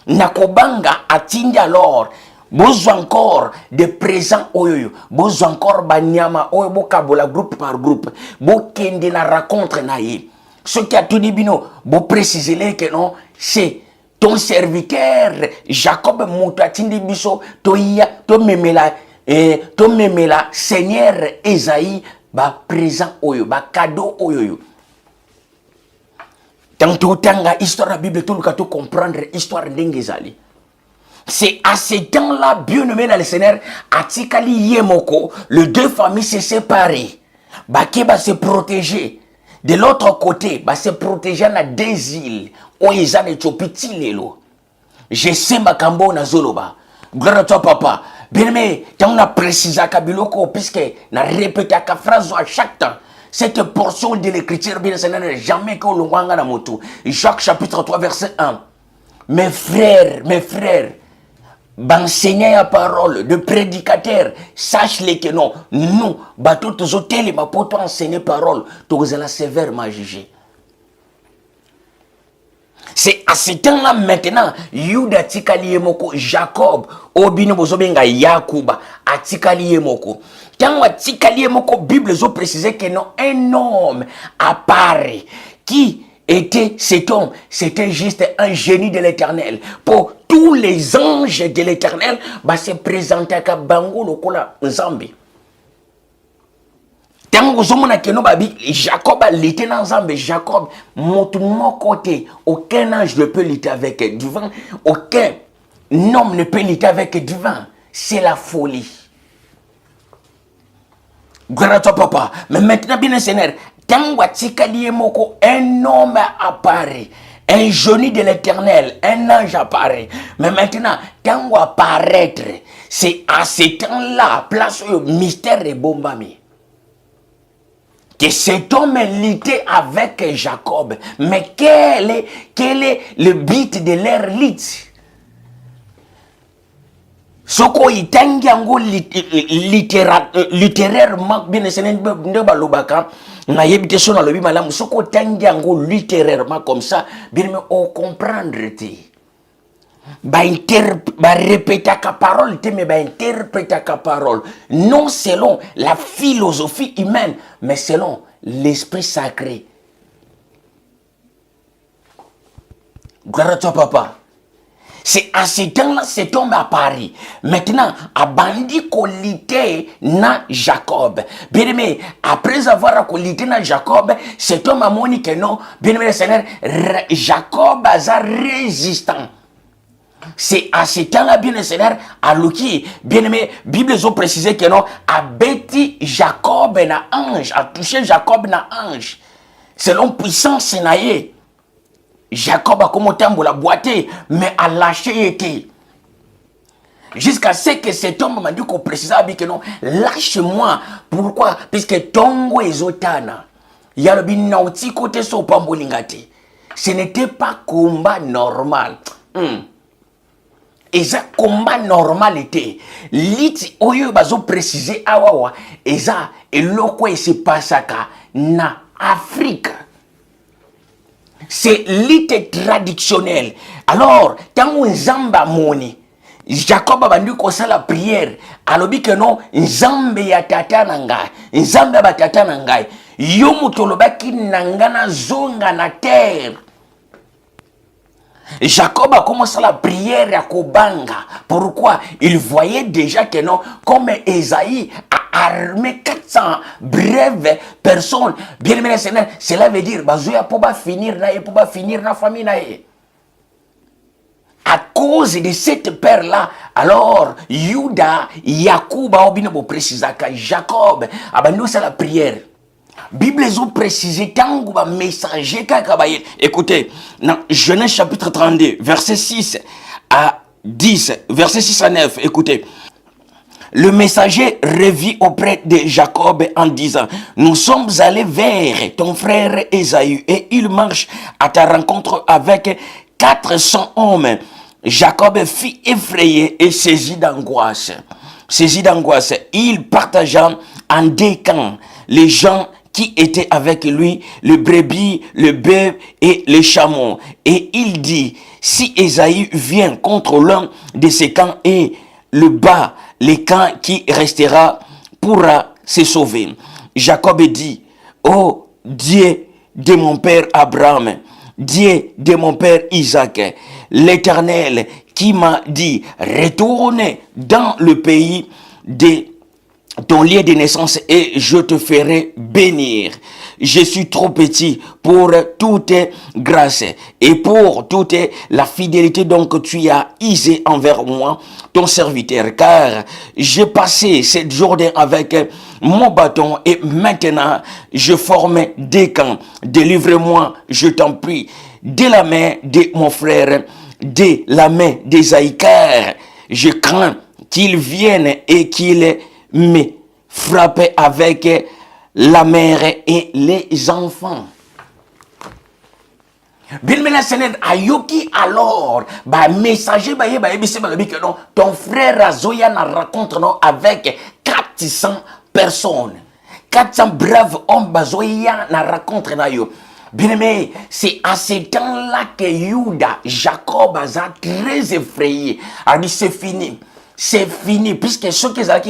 nakobanga atindi alors besoin encore de présents oyo besoin encore banyama oyo bokabola groupe par groupe bokende na rencontre na ye ce qui a tout dit bino bo préciser que non c'est ton serviteur Jacob moto atindi biso to memela Seigneur Esaïe ba présent oyo ba cadeau oyo tant tout tanga histoire la Bible tout le cas comprendre histoire d'engezali. C'est à ce temps-là, bien nommé dans le Seigneur, Atikali Yemoko, les deux familles se séparées. Bake va se protéger. De l'autre côté, va se protéger dans deux îles. Oeza de Chopiti Lelo. Je sais ma cambo na Zoloba. Gloire à toi, papa. Bien aimé, tant on a précisé à Kabiloko, puisque on a répété à phrase à chaque temps. Cette portion de l'écriture, bien Seigneur, jamais qu'on le voit dans moto. Jacques chapitre 3, verset 1. Mes frères, d'enseigner la parole, de prédicateur, sache-les que non, nous, bateau tous hôtels, ma poto enseigner parole, tous la sévèrement jugé. C'est à ce temps-là maintenant, Yuda tikali yemoko, Jacob, obino bozobenga Yakuba, atikali yemoko. Quand atikali yemoko, Bible zo précisé que non, un homme apparaît qui était cet homme, c'était juste un génie de l'Éternel. Pour tous les anges de l'Éternel, bah se présenter à Bango lokola Nzambi. Tant que nous babi Jacob a lutté dans Nzambi, Jacob, mon côté, aucun ange ne peut lutter avec du vent, aucun homme ne peut lutter avec du vent. C'est la folie. Gloire à toi, papa. Mais maintenant, bien Seigneur, tant que un homme apparaît, un génie de l'Éternel, un ange apparaît. Mais maintenant, tant qu'on apparaître, c'est à ce temps-là, place au mystère et bombami. Que cet homme luttait avec Jacob. Mais quel est le but de leur lutte? Soko itangi ango littérairement bien ne balobaka na yebite sona lobi malamu soko tangi ango littérairement comme ça bien mais on comprendre te ba répéter ka parole te mais ba interpréter ka parole non selon la philosophie humaine mais selon l'esprit sacré. Gloire à toi, papa. C'est à ce temps-là, cet homme à Paris. Maintenant, a bandi colité na Jacob. Bien aimé, après avoir colité na Jacob, cet homme a moni que non, bien aimé le Seigneur, Jacob a résistant. C'est à ce temps-là, bien le Seigneur, à Luki, bien aimé, Bible ont précisé que non, a bêti Jacob na ange, a touché Jacob na ange. Selon puissance naïe. Jacob a commencé à la boiter, mais a lâché été. Jusqu'à ce que cet homme m'a dit qu'on précisa que non, lâche-moi. Pourquoi? Puisque Tongo et Zotana, il y a le binauti côté so pambolingate. Ce n'était pas combat normal. Et ça, combat normal était. Lit oyo bazo préciser awawa. Et ça, et loko et se passaka na Afrique. C'est l'ité traditionnel. Alors, quand on zamba moni, Jacob a vendu comme ça la prière. Alors, que non, Nzambe ya tata nangai, Nzambe ba tata nangai. Yomu tolobaki nangana zonga na terre. Jacob a commencé la prière à Kobanga. Pourquoi? Il voyait déjà que non, comme Esaïe a armé 400 brèves personnes. Bien aimé Seigneur, cela veut dire, bazoya pour finir na famille nae. À cause de cette paire-là, alors, Yuda, Yakuba, obino précisaka, Jacob, abandonne la prière. Bible ont précisé tant que messager kakabaye. Écoutez, dans Genèse chapitre 32, verset 6 à 10, verset 6 à 9, écoutez. Le messager revit auprès de Jacob en disant, nous sommes allés vers ton frère Ésaü et il marche à ta rencontre avec 400 hommes. Jacob fut effrayé et saisi d'angoisse. Il partagea en deux camps les gens qui étaient avec lui, le brebis, le bœuf et les chameaux. Et il dit, si Ésaü vient contre l'un de ces camps et le bat, les camps qui restera pourra se sauver. Jacob dit, ô Dieu de mon père Abraham, Dieu de mon père Isaac, l'Éternel qui m'a dit, retourne dans le pays de ton lieu de naissance et je te ferai bénir. Je suis trop petit pour toute grâce et pour toute la fidélité donc tu as usé envers moi, ton serviteur, car j'ai passé cette journée avec mon bâton et maintenant je forme des camps. Délivre-moi, je t'en prie, de la main de mon frère, de la main d'Ésaü, car je crains qu'il vienne et qu'il me frappe avec la mère et les enfants. Bien maintenant, Seigneur, ayoki alors, messager, que non, ton frère Azoya na rencontre non avec 400 personnes. 400 braves hommes Bazoya na rencontre na yo. Bien aimé, c'est à ce temps-là que Judas, Jacob, a très effrayé. A dit c'est fini. C'est fini, puisque ceux qui ont a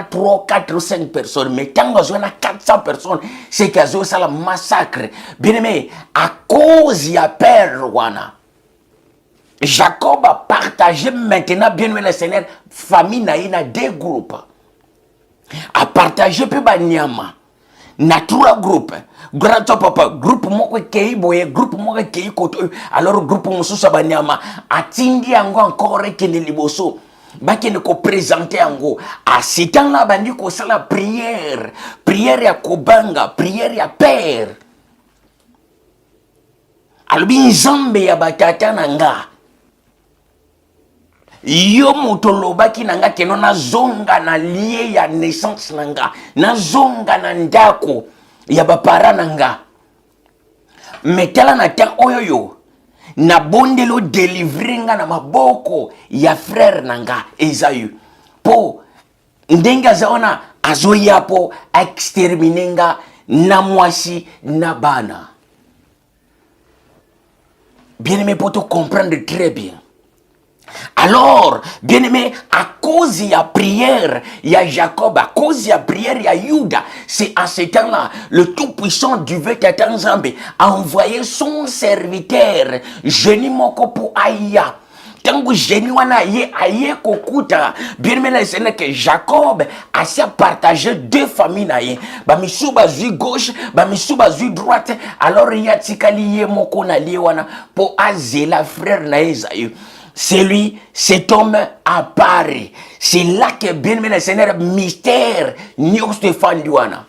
3, 4, 5 personnes, mais quand on a 400 personnes, c'est qu'ils ont un massacre. Bien aimé, à cause de la peur, Jacob a partagé maintenant, bien aimé le Seigneur, famille na deux groupes. A partagé peu banyama. Na 3 groupes. Grand papa, groupe moko kei boye, groupe moko kei koto. Alors groupe mususa banyama atindi yango encore kende liboso. Bakende ko présenter yango. A ce temps-là bandi ko sala prière, prière ya kobanga, prière ya père. Alobi nzambe ya batata nanga. Yo motolobaki nanga keno na zonga na lié ya naissance nanga, na zonga na ndako ya bapara nanga. Metala na ta oyoyo na bondelo délivrer na maboko ya frère nanga Ésaü. Po ndenga zaona azoya po exterminenga na mwasi na bana. Bien aimé, pour te comprendre très bien. Alors, bien aimé, à cause de la prière, il y a Jacob, à cause de la prière, il y a Judas. C'est à ce temps-là, le Tout-Puissant du Vététan Zambé a envoyé son serviteur, Génie Moko pour Aïa. Tangu Génie wana aïe kokuta, bien aimé, c'est que Jacob a s'y partagé 2 familles naïe. Ba misuba zui gauche, ba misuba zui droite. Alors il y a tikali moko na wana pour azela frère na Ésaü. C'est lui, cet homme apparaît. C'est là que bien aimé le Seigneur mystère Nyo Stéphane Douana.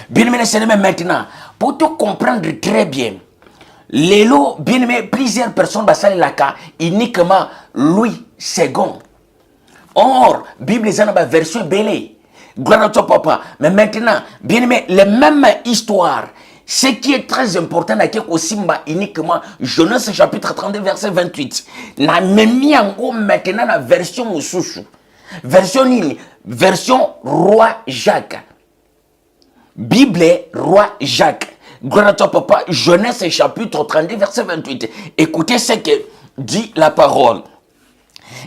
Bien aimé le Seigneur maintenant, pour te comprendre très bien, Lélo, bien aimé, plusieurs personnes basales laka uniquement Louis II. Or, Bible est dans la version belée. Gloire à toi papa. Mais maintenant, bien aimé, les mêmes histoires. Ce qui est très important, c'est aussi uniquement Genèse chapitre 32, verset 28. Na memi yango maintenant la version mususu. Version nini? Version Roi Jacques. Bible Roi Jacques. Gloire à toi papa. Genèse chapitre 32, verset 28. Écoutez ce que dit la parole.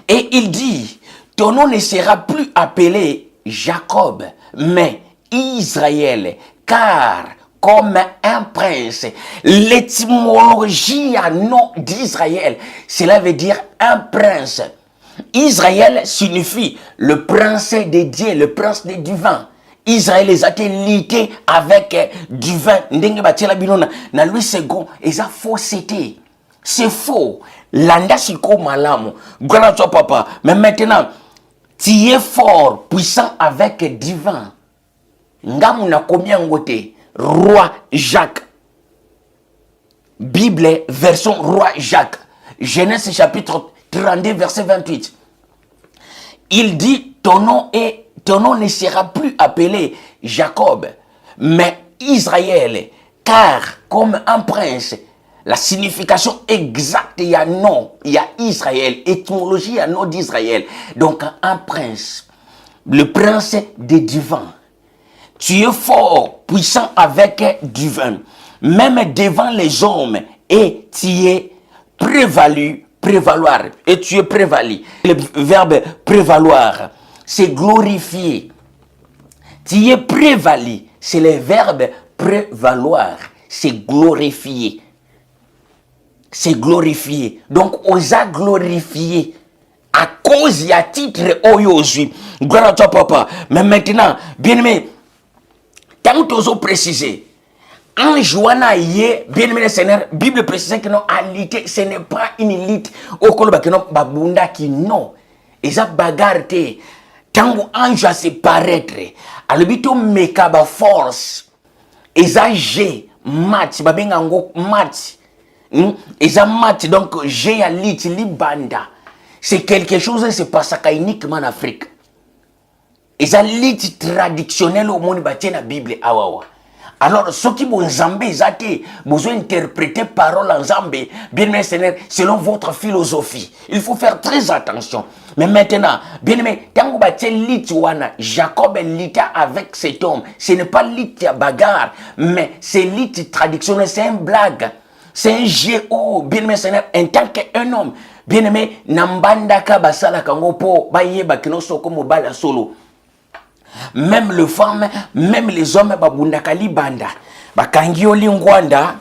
Et il dit, ton nom ne sera plus appelé Jacob, mais Israël, car comme un prince. L'étymologie à nom d'Israël, cela veut dire un prince. Israël signifie le prince des dieux, le prince des divins. Israël les a été liés avec divin. Ndenge batela binona na Louis II, ils a fausseté. C'est faux. Landa siko malamu. Gloire à toi papa. Mais maintenant, tu es fort, puissant avec divin. Ngamu na combien ngote? Roi Jacques. Bible, version Roi Jacques. Genèse chapitre 32, verset 28. Il dit, ton nom ne sera plus appelé Jacob, mais Israël, car comme un prince, la signification exacte, il y a nom, il y a Israël, étymologie, il y a nom d'Israël. Donc un prince, le prince des divins. Tu es fort, puissant avec du vin, même devant les hommes, et tu es prévaloir, et tu es prévalu. Le verbe prévaloir, c'est glorifier. Tu es prévalu, c'est le verbe prévaloir, c'est glorifier. C'est glorifier. Donc, osa glorifier à cause à titre oyozui. Gloire à toi, papa. Mais maintenant, bien aimé, tant que tu as précisé, en Joana yé, bien aimé le Seigneur, Bible précise que non, alité, ce n'est pas une lite au coloba que non, babunda qui non. Et ça bagarre te, tant que ange a se paraître, à l'habito mekaba force, et ça j'ai match, babengango match. Et ça match, donc j'ai à lit, libanda. C'est quelque chose qui se passe uniquement en Afrique. Et ça lit traditionnel au monde, bâti la Bible. Alors, ceux qui vont zambé, besoin d'interpréter parole en zambé, bien aimé Seigneur, selon votre philosophie. Il faut faire très attention. Mais maintenant, bien aimé, quand vous battez lit wana, Jacob est lita avec cet homme. Ce n'est pas lit à bagarre, mais c'est lit traditionnel, c'est une blague. C'est un géo, bien aimé Seigneur, en tant qu'un homme. Bien aimé, Nambanda Kabasala Kangopo, Baye Bakino Soko Mobala Solo. Même les femmes, même les hommes, Babundaka Libanda. Bakangio Lingwanda,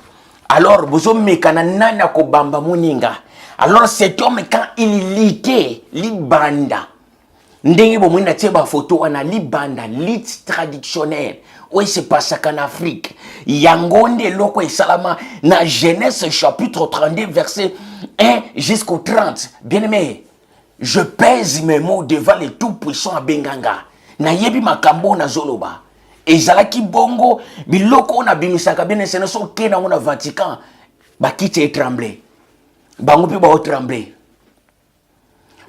alors vous mekana nana ko bamba muninga. Alors cet homme, quand il litait, Libanda. Ndenge bomwina teba photo wana libanda, lit traditionnel. Oui, c'est pas ça qu'en Afrique. Yangonde loko et salama na Genèse chapitre 32 verset 1 jusqu'au 30. Bien aimé, je pèse mes mots devant les tout-puissants à Benganga. Na yebi makambo na zoloba. Ezalaki bongo biloko na bimisaka bien sene so kena na Vatican. Bakite et tremblé. Bango pi ba tremblé.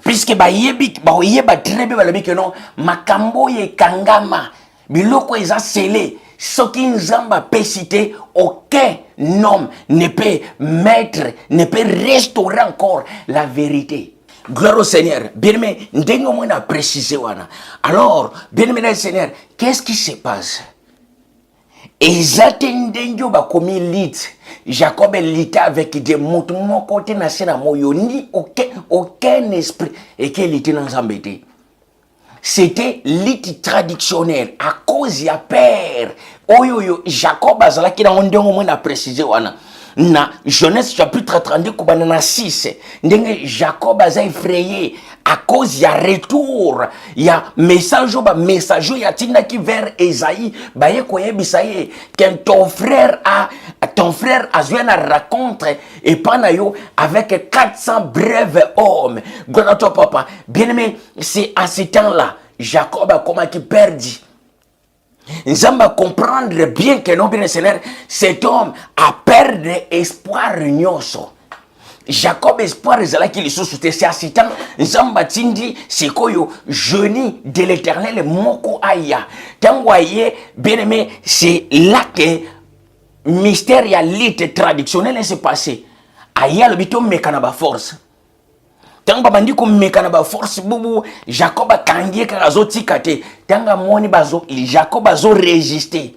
Puisque ba yeba très bien balobi que non makambo ye kangama biloko eza scellé soki nzamba peut citer aucun homme ne peut mettre ne peut restaurer encore la vérité. Gloire au Seigneur. Bien-aimé, ndenge on a précisé wana. Alors, bien-aimé Seigneur, qu'est-ce qui se passe? Ezatendenge ba komi lit. Jacob est lité avec des mots mon côté na sena moyo ni aucun esprit et qui était dans embêté. C'était lit traditionnel à cause ya père. Oyoyo Jacob azala ki na ndenge on a précisé wana. Na Genèse chapitre 32 kubanana 6 ndenge Jacob a effrayé à cause ya retour ya message ya tina qui vers Esaïe baye koyebisa ye que ton frère a joué na rencontre et panayo avec 400 brèves hommes. Gloire à toi papa. Bien aimé, c'est à ce temps-là Jacob a comment qui perdit. Nous allons comprendre bien que non, bien Seigneur, cet homme a perdu espoir nyoso. Jacob espoir ezala qui les sous-souté c'est à ce temps nous allons tindi c'est koyo jeuni de l'Éternel moko aya. Tango aye bien aimé, c'est là que mystère ya lit traditionnel s'est passé. Aya le bitom mekana force. Tanga bandi ko mekana ba force bubu Jacob akangie kazoti kate tanga moni bazo Jacob azo résister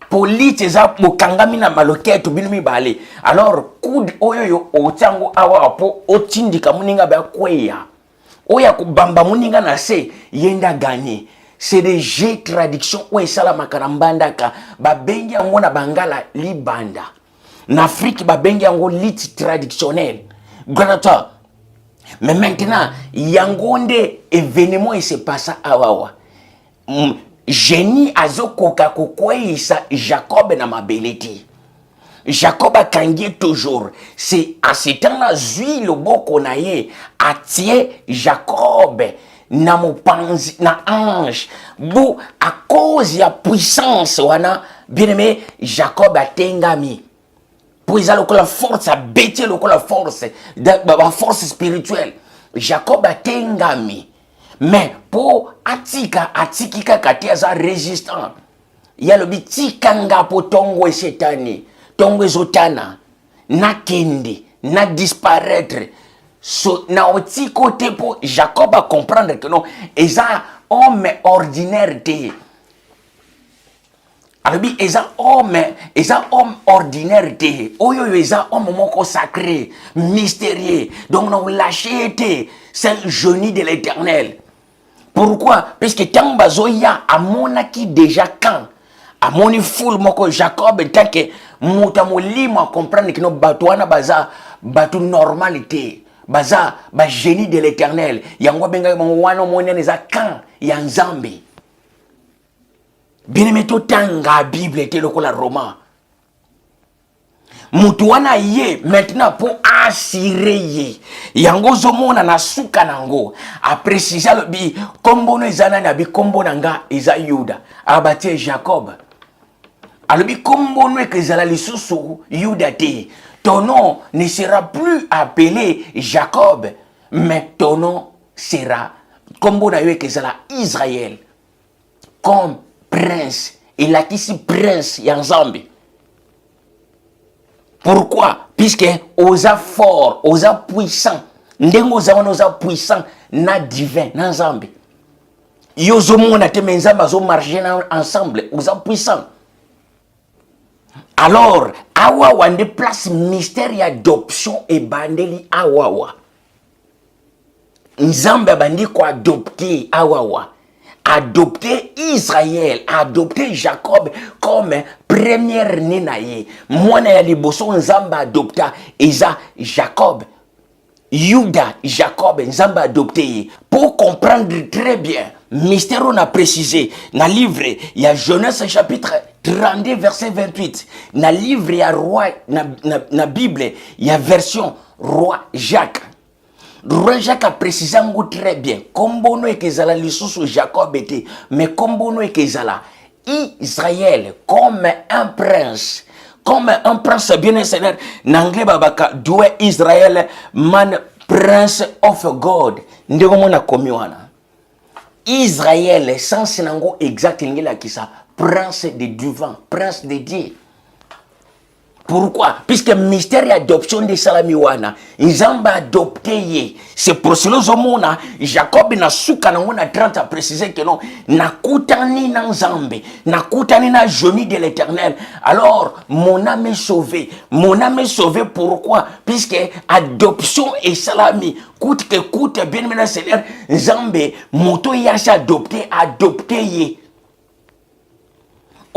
polite za mukangami na maloketo binumi bale alors kud oyoyo otango awa po otindika muninga ba kweya oya kubamba muninga na se yenda gagner. C'est des jeux traduction ou esala makarambanda ka ba bengi ngona bangala libanda. En Afrique, il y a un lit traditionnel. Mais maintenant, il y a un événement qui se passe à Wawa. Génie azokoka kokoisa Jacob na mabeleti. Jacob a kangié toujours. C'est à ce temps-là, Zui le boko na ye atie Jacob na mopanzi na ange. Bo à cause ya puissance wana bien aimé Jacob a tengami. Pour ils ont la force à bêter la force spirituelle. Jacob a tengami. Mais pour atikika katia résistant. Il y a le biti kanga po tongo et setani. Tongo et zotana. Na kende. Na disparaître. So, na oti côté pour Jacob a comprendre que non. Et ça homme ordinaire te. Alobi eza homme ordinaire te. Oyo eza homme moko sacré, mystérieux. Donc non lâché te, c'est le génie de l'Éternel. Pourquoi? Parce que tant bazoya amonaki déjà quand amoni foule moko Jacob tant que muta molimo comprendre que no batouana baza batu normalité baza ba génie de l'Éternel yango benga wana moni neza quand ya nzambe. Bien aimé to tanga Bible te lokola roman. Mutu wana ye maintenant pour assurer ye yango zomona na suka nango a préciser le bi kombo no ezana na bi kombo nanga eza Yuda abatie Jacob alobi kombo no ekezala lisusu Yuda te, ton nom ne sera plus appelé Jacob mais ton nom sera kombo na yo ekezala Israël comme prince. Il a ici prince ya Nzambe. Pourquoi? Puisque osa fort, osa puissant. Ndengo osa puissant na divin, na Nzambe. Yozo mona te menzamba zo marcher ensemble, osa puissant. Alors, awa wande place mystère d'adoption et bandeli awawa. Nzambe bandi ko adopter awawa. Adopter Israël, adopter Jacob comme première nenaye. Mwana ya liboso nzamba adopta eza Jacob. Yuda, Jacob, nzamba adopté. Pour comprendre très bien, mystère on a précisé, dans le livre, il y a Genèse chapitre 32, verset 28. Dans le livre, il y a roi, dans Bible, il y a version roi Jacques. Roi Jacques a précisé très bien. Kombono et Kezala, l'issue Jacob était, mais Kombono et Kezala, Israël comme un prince. Comme un prince bien seigneur, n'anglais babaka, doué Israël, man prince of God. Ndego mona komiwana. Israël, sans nango exact, l'ingéla qui ça, prince de divin, prince de Dieu. Pourquoi? Puisque le mystère d'adoption de Salamiwana, ils ont adopté. C'est pour cela que Jacob n'a souka na 30 a précisé que non, na koutani na Nzambe, na koutani na génie de l'Éternel. Alors, mon âme est sauvée. Mon âme est sauvée pourquoi? Puisque adoption et salami, coûte que coûte, bien maintenant Seigneur, Nzambe, moto yacha adopté.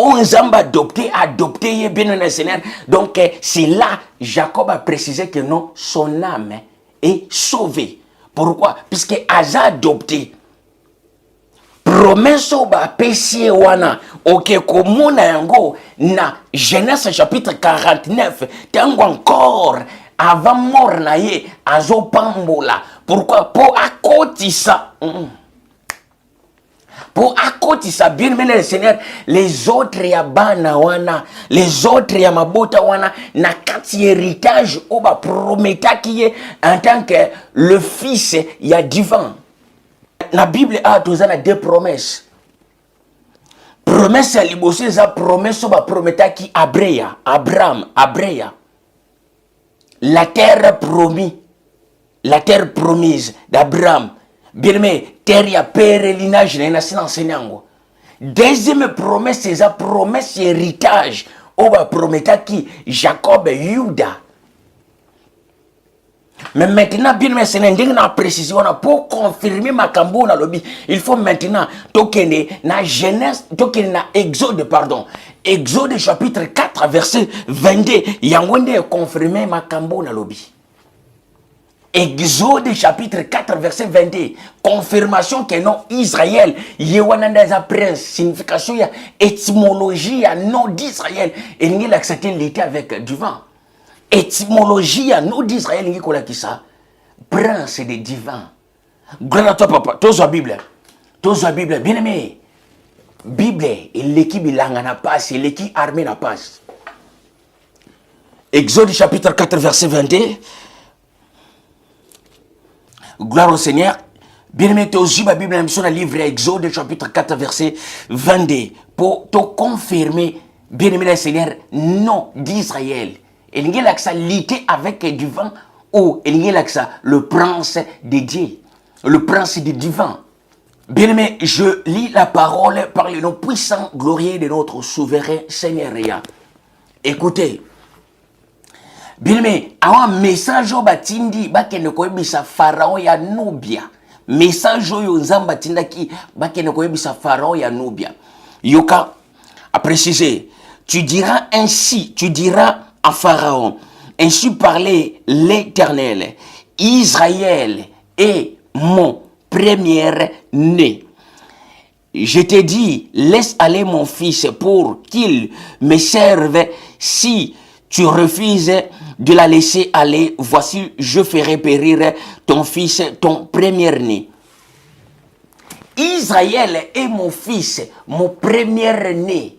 On Nzambe adopté, bien le Seigneur. Donc, c'est là, Jacob a précisé que non, son âme est sauvée. Pourquoi? Puisque Aza adopté. Promesse au péché wana. Ok, comme yango na Genèse chapitre 49. Tango encore, avant mort na ye, azo pambola. Pourquoi? Pour akotisa. Pour akotisa bien mais le Seigneur, les autres ya bana wana, les autres ya mabota wana, na kati héritage oba prometa qui est en tant que le fils ya divin. La Bible a toujours deux promesses. Promesse ya liboso za promesse oba prometa qui Abraham. La terre promise, la terre promise d'Abraham. Bien aimé, terre ya pèlerinage na sina enseignement. Deuxième promesse, c'est la promesse héritage. Oba prometa qui Jacob et Yuda. Mais maintenant, bien aimé, c'est une précision pour confirmer ma cambo na lobby. Il faut maintenant tokene na Genèse, tokene na Exode, pardon. Exode chapitre 4, verset 22. Yangwende confirmer ma cambo na lobby. Exode chapitre 4 verset 22. Confirmation que non Israël yewananda za prince. Signification ya étymologie ya nom d'Israël. Et n'y a accepté l'été avec du vent. Étymologie ya nom d'Israël n'y a qui ça. Prince de divin. Gloire à toi papa. Tous la Bible. Bien aimé. Bible et l'équipe langa na passe. L'équipe armée na passe. Exode chapitre 4 verset 22. Gloire au Seigneur. Bien-aimé, tu as la Bible, dans le livre Exode, chapitre 4, verset 22. Pour te confirmer, bien-aimé, le Seigneur, nom d'Israël. Et il y a ça lité avec du vent, ou il y a ça le prince de Dieu, le prince du divin. Bien-aimé, je lis la parole par le nom puissant, glorieux de notre souverain Seigneur. Écoutez, bien-aimé, un message au batindi, bakene koyebisa Pharaon ya Nubia. Message au nzamba tindaki, bakene koyebisa Pharaon ya Nubia. Yoka a précisé, tu diras ainsi, tu diras à Pharaon, ainsi parlait l'Éternel, Israël est mon premier-né. Je te dis, laisse aller mon fils pour qu'il me serve. Si tu refuses de la laisser aller, voici, je ferai périr ton fils, ton premier-né. Israël est mon fils, mon premier-né.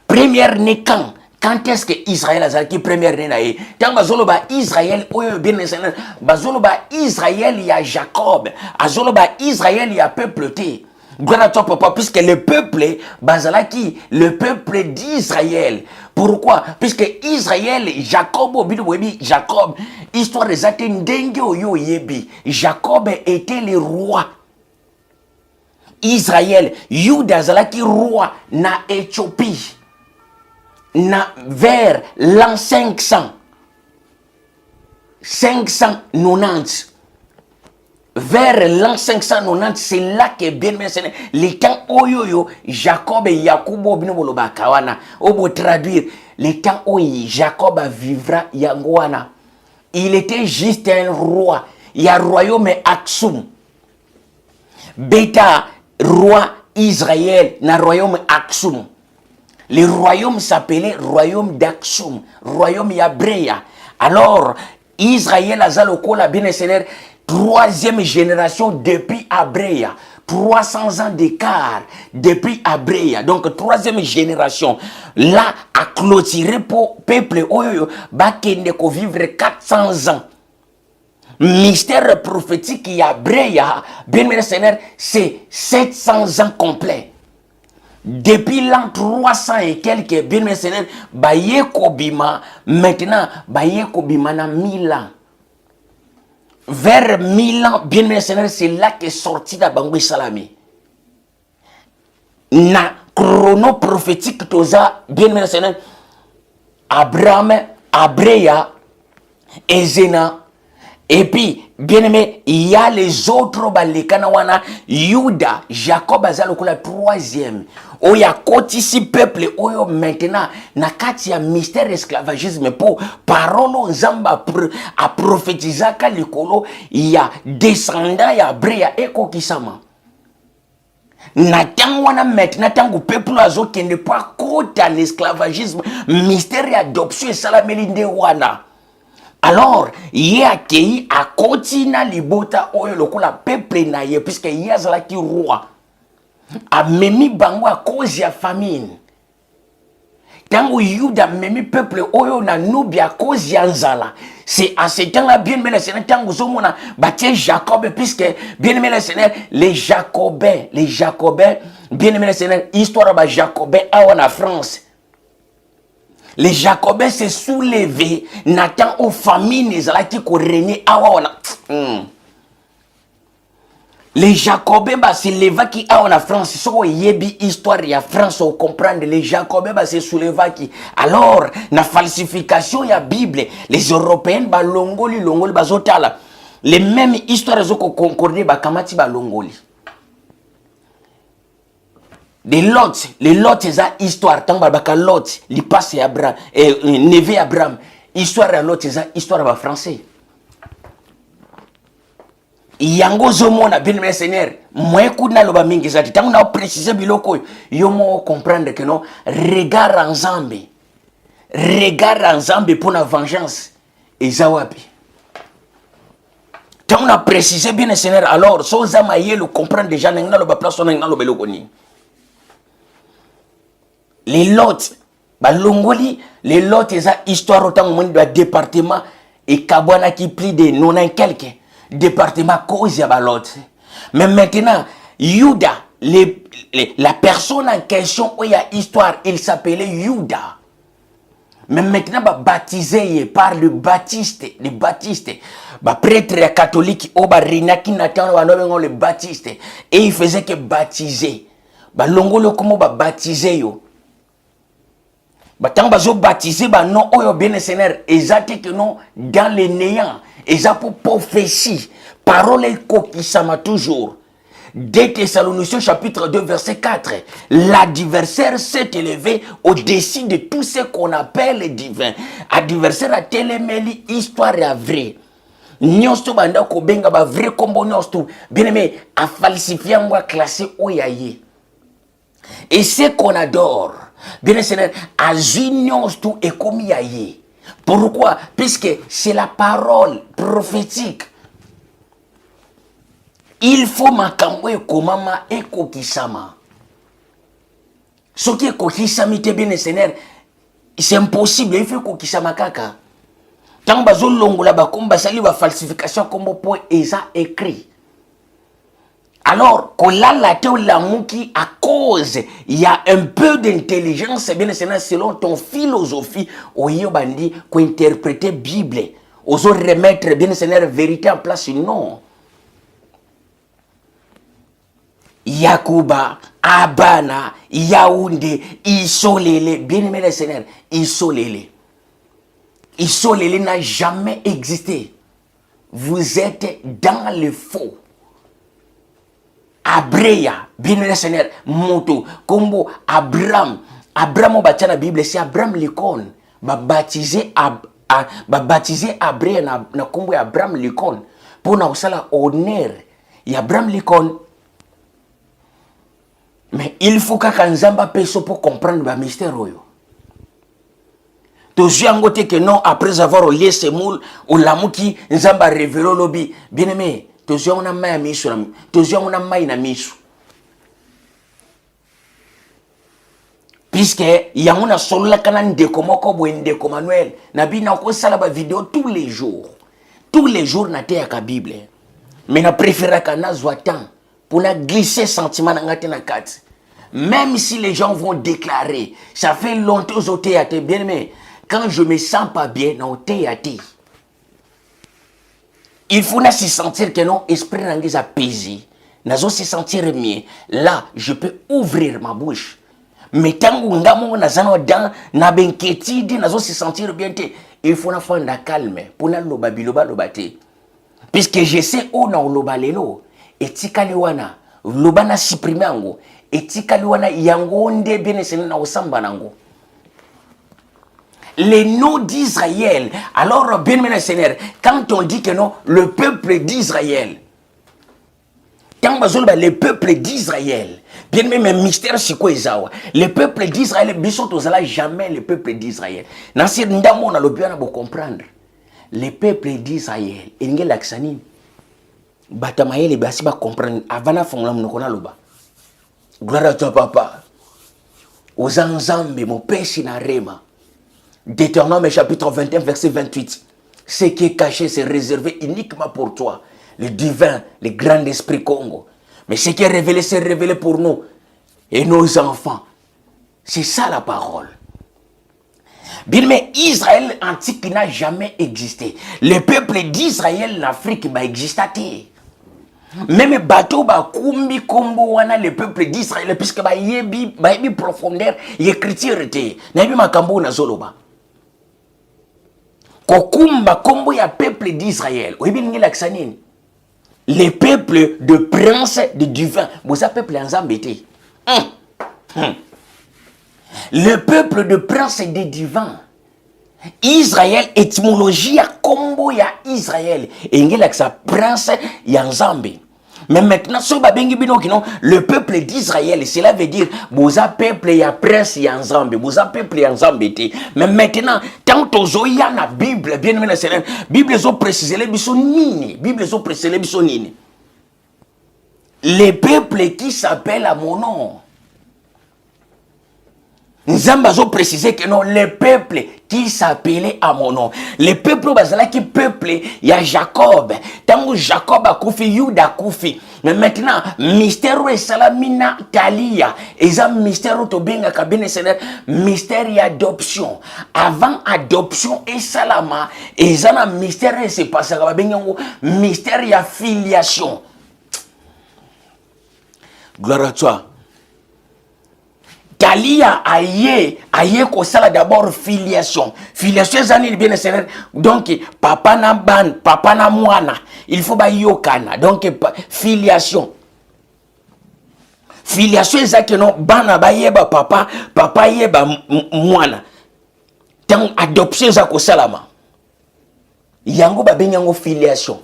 Premier-né quand? Quand est-ce que Israël a qui premier-né naé? Tant bazoloba Israël, oyo bien national, bazoloba Israël il y a Jacob, azoloba Israël il y a peuple té. Gloire à toi papa, puisque le peuple bazalaki, le peuple d'Israël. Pourquoi? Puisque Israël, Jacob, Jacob, histoire des Atendengue oyo yebi. Jacob était le roi. Israël, Juda zalaki roi na Éthiopie. Vers l'an 590. Vers l'an 590, c'est là que bien mentionné. Les temps oyoyo, Jacob et Yakubo binoboloba kawana. Obo traduire, les temps oyi, Jacob vivra yangoana. Il était juste un roi. Il y a royaume Aksum. Beta, roi Israël, na royaume Aksum. Le royaume s'appelait royaume d'Aksum, royaume Yabreya. Alors, Israël a zalokola bien seigneur, troisième génération depuis Abreya. 300 ans d'écart depuis Abreya. Donc, troisième génération. Là, a clôturé pour peuple oyo, bakende ko vivre 400 ans. Mystère prophétique Yabreya, bien seigneur, c'est 700 ans complets. Depuis l'an 300 et quelques, bien maintenant, baye kobima, maintenant, baye kobima na 1000 ans. Vers 1000 ans, bien maintenant, c'est là qu'est sorti la Bangui Salami. Na chrono prophétique toza, bien maintenant, Abraham, Abreya, Ezena, et puis, bien aimé, il y a les autres Balekanawana, Yuda, Jacob Azaloko la troisième. Oya kotisi peuple, oyo maintenant, na kati ya mystère esclavagisme pour parole Zamba a prophétisé ka likolo, il y a descendant ya Brea eko kisama. Na tangwana maintenant, tango peuple azo qui n'est pas côté en esclavagisme, mystère et adoption et salamelinde wana. Alors, il y a accueilli à Kotina Libota Oyo Lokola peuple naye, puisque il y a zalaki roi. A memi bango à cause de la famine. Tango Yuda memi peuple Oyo na Nubia à cause de Nzala. C'est à ce temps-là, bien aimé le Seigneur, tango Zomona, bâtir Jacob, puisque bien aimé le Seigneur, les Jacobins, bien aimé le Seigneur, histoire de Jacobin en France. Les Jacobins se soulevaient, n'attend aux familles qui régnaient awana. Les Jacobins se levaient qui en France, so yebi histoire ya France au comprendre les Jacobins se soulevaient qui. Alors, na falsification ya Bible, les Européens ba longoli bazotala. Les mêmes histoires zo concordé ba kamati ba longoli. Les Lot, c'est ça histoire. Tant que Lot, il passe Abraham, Névé Abraham. Histoire à Lot, c'est ça histoire à français. Yango zomona bien mes seigneurs. Moi écoute na loba mingi zati. Tant qu'on a précisé biloko, yomo comprendre que non. Regard en Zambie. Regard en Zambie pour la vengeance. Et zawapi. Tant qu'on a précisé bien mes seigneurs. Alors, so zamaye le comprendre déjà. N'engna loba place, n'engna loba lokoni. Les lots, les lots, c'est ça, histoire autant de département et Kabwana qui plie de non un quelques département cause ya balot. Mais maintenant, Yuda, la personne en question où il y a histoire, il s'appelait Yuda. Mais maintenant, baptisé par le baptiste, prêtre catholique, le baptiste, et il faisait que baptiser. Longolo comme baptiser yo. Tant bazo baptiser non oyo bien Seigneur, exact que non dans le néant, exact pour prophétie, parole kokisama toujours. 2 Thessaloniciens chapitre 2 verset 4. L'adversaire s'est élevé au-dessus de tout ce qu'on appelle divin. Adversaire a télémeli histoire à vrai. Nyosto banda ko benga ba vrai kombo nyosto. Bien aimé, a falsifié moi classé oyaye. Et ce qu'on adore, bien Seigneur, a nyosto et komi aye. Pourquoi? Puisque c'est la parole prophétique. Il faut makambo ekomama ekokisama. Ce qui est kokisami te bien Seigneur, c'est impossible, il faut kokisama kaka. Tant bazo longola ba komba sali ba falsification kombo po eza écrit. Alors, kolala te la mouki à cause il y a un peu d'intelligence bien Seigneur selon ton philosophie oyo bandi ko interpréter Bible, ozo remettre bien Seigneur vérité en place non. Yakuba, Abana, Yaoundé, Isolélé, bien aimé le Seigneur, Isolélé. Isolélé n'a jamais existé. Vous êtes dans le faux. Abreya, bien aimé le Seigneur, Moto, Combo, Abraham. Abraham au bâti la Bible, c'est Abraham l'icône. Baptisé Abreya na Combo Abraham l'icône. Pour nous ça honneur. Il y a Abraham l'icône. Mais il faut que Nzamba peso pour comprendre le mystère. Toujours que non, après avoir lié ces moules, ou l'amour Nzamba révélé lobby. Bien aimé, toujours on a main à misu, toujours on a main à misu. Puisque il y a un solo la canane de komoko boende Manuel. Nabi na ko sala ba vidéo tous les jours. Tous les jours na te ya Bible. Mais na préféré kana zwatan. Pour la glisser sentiment dans la carte. Même si les gens vont déclarer, ça fait longtemps au théâtre, bien aimé, quand je me sens pas bien dans le théâtre, il faut se sentir que non, esprit n'est apaisé, n'a se sentir mieux. Là, je peux ouvrir ma bouche. Mais tant que ngamo nazano dans na benketide n'a se sentir bien, il faut faire un calme pour na loba biloba lobate. Puisque je sais où na loba lelo. Et tikaliwana loba na supprimer ango et tikaliwana yango nde bien sene na osamba nango les noms d'Israël. Alors bien maintenant Seigneur, quand on dit que non le peuple d'Israël, quand le peuple d'Israël, bien même mystère c'est quoi ça? Le peuple d'Israël biso tozala jamais le peuple d'Israël. Nasir ndamo na lobi na bo comprendre. Le peuple d'Israël engel laksani Batamaele basi ba comprendre avant fongla munokona loba. Gloire à toi papa. Aux Nzambe mon péché na rema. Deutéronome chapitre 21 verset 28. Ce qui est caché c'est réservé uniquement pour toi, le divin, le grand esprit Congo. Mais ce qui est révélé c'est révélé pour nous et nos enfants. C'est ça la parole. Bien, mais Israël antique n'a jamais existé. Le peuple d'Israël en Afrique n'a existé. Même bateau ba kumbi kombo wana le peuple d'Israël puisque ba yebi profondeur l'écriture était na yebi makambo na zoloba kokumba kombo ya peuple d'Israël oyebi ngela ksanini les peuples de princes de divin boza peuple nzambete le peuple de princes de divin Israël étymologie ya kombo ya Israël engela ksa prince ya nzambe. Mais maintenant le peuple d'Israël cela veut dire boza peuple ya prince ya nzambe boza peuple ya nzambe te. Mais maintenant tant tozoya na Bible bien aimé Seigneur Bible zo préciser les biso nini Bible zo préciser les biso nini les peuples qui s'appellent à mon nom. Nzamba zo préciser que non, le peuple qui s'appelait à mon nom. Le peuple bazala qui peuple, il y a Jacob. Tango Jacob a koufi, Yuda koufi. Mais maintenant, mystère et salamina talia. Et ça mystère to benga kabine seigneur, mystère et adoption. Avant adoption et salama, et ça na mystère et c'est passé ka benga mystère et filiation. Gloire à toi. Talia aye ko sala d'abord filiation. Filiation zani bien seigneur. Donc papa na ban, papa na mwana. Il faut ba yokana. Donc filiation. Filiation ezaki non bana ba yeba papa, papa yeba mwana. Tant adoption za ko salama. Yango ba benyango filiation.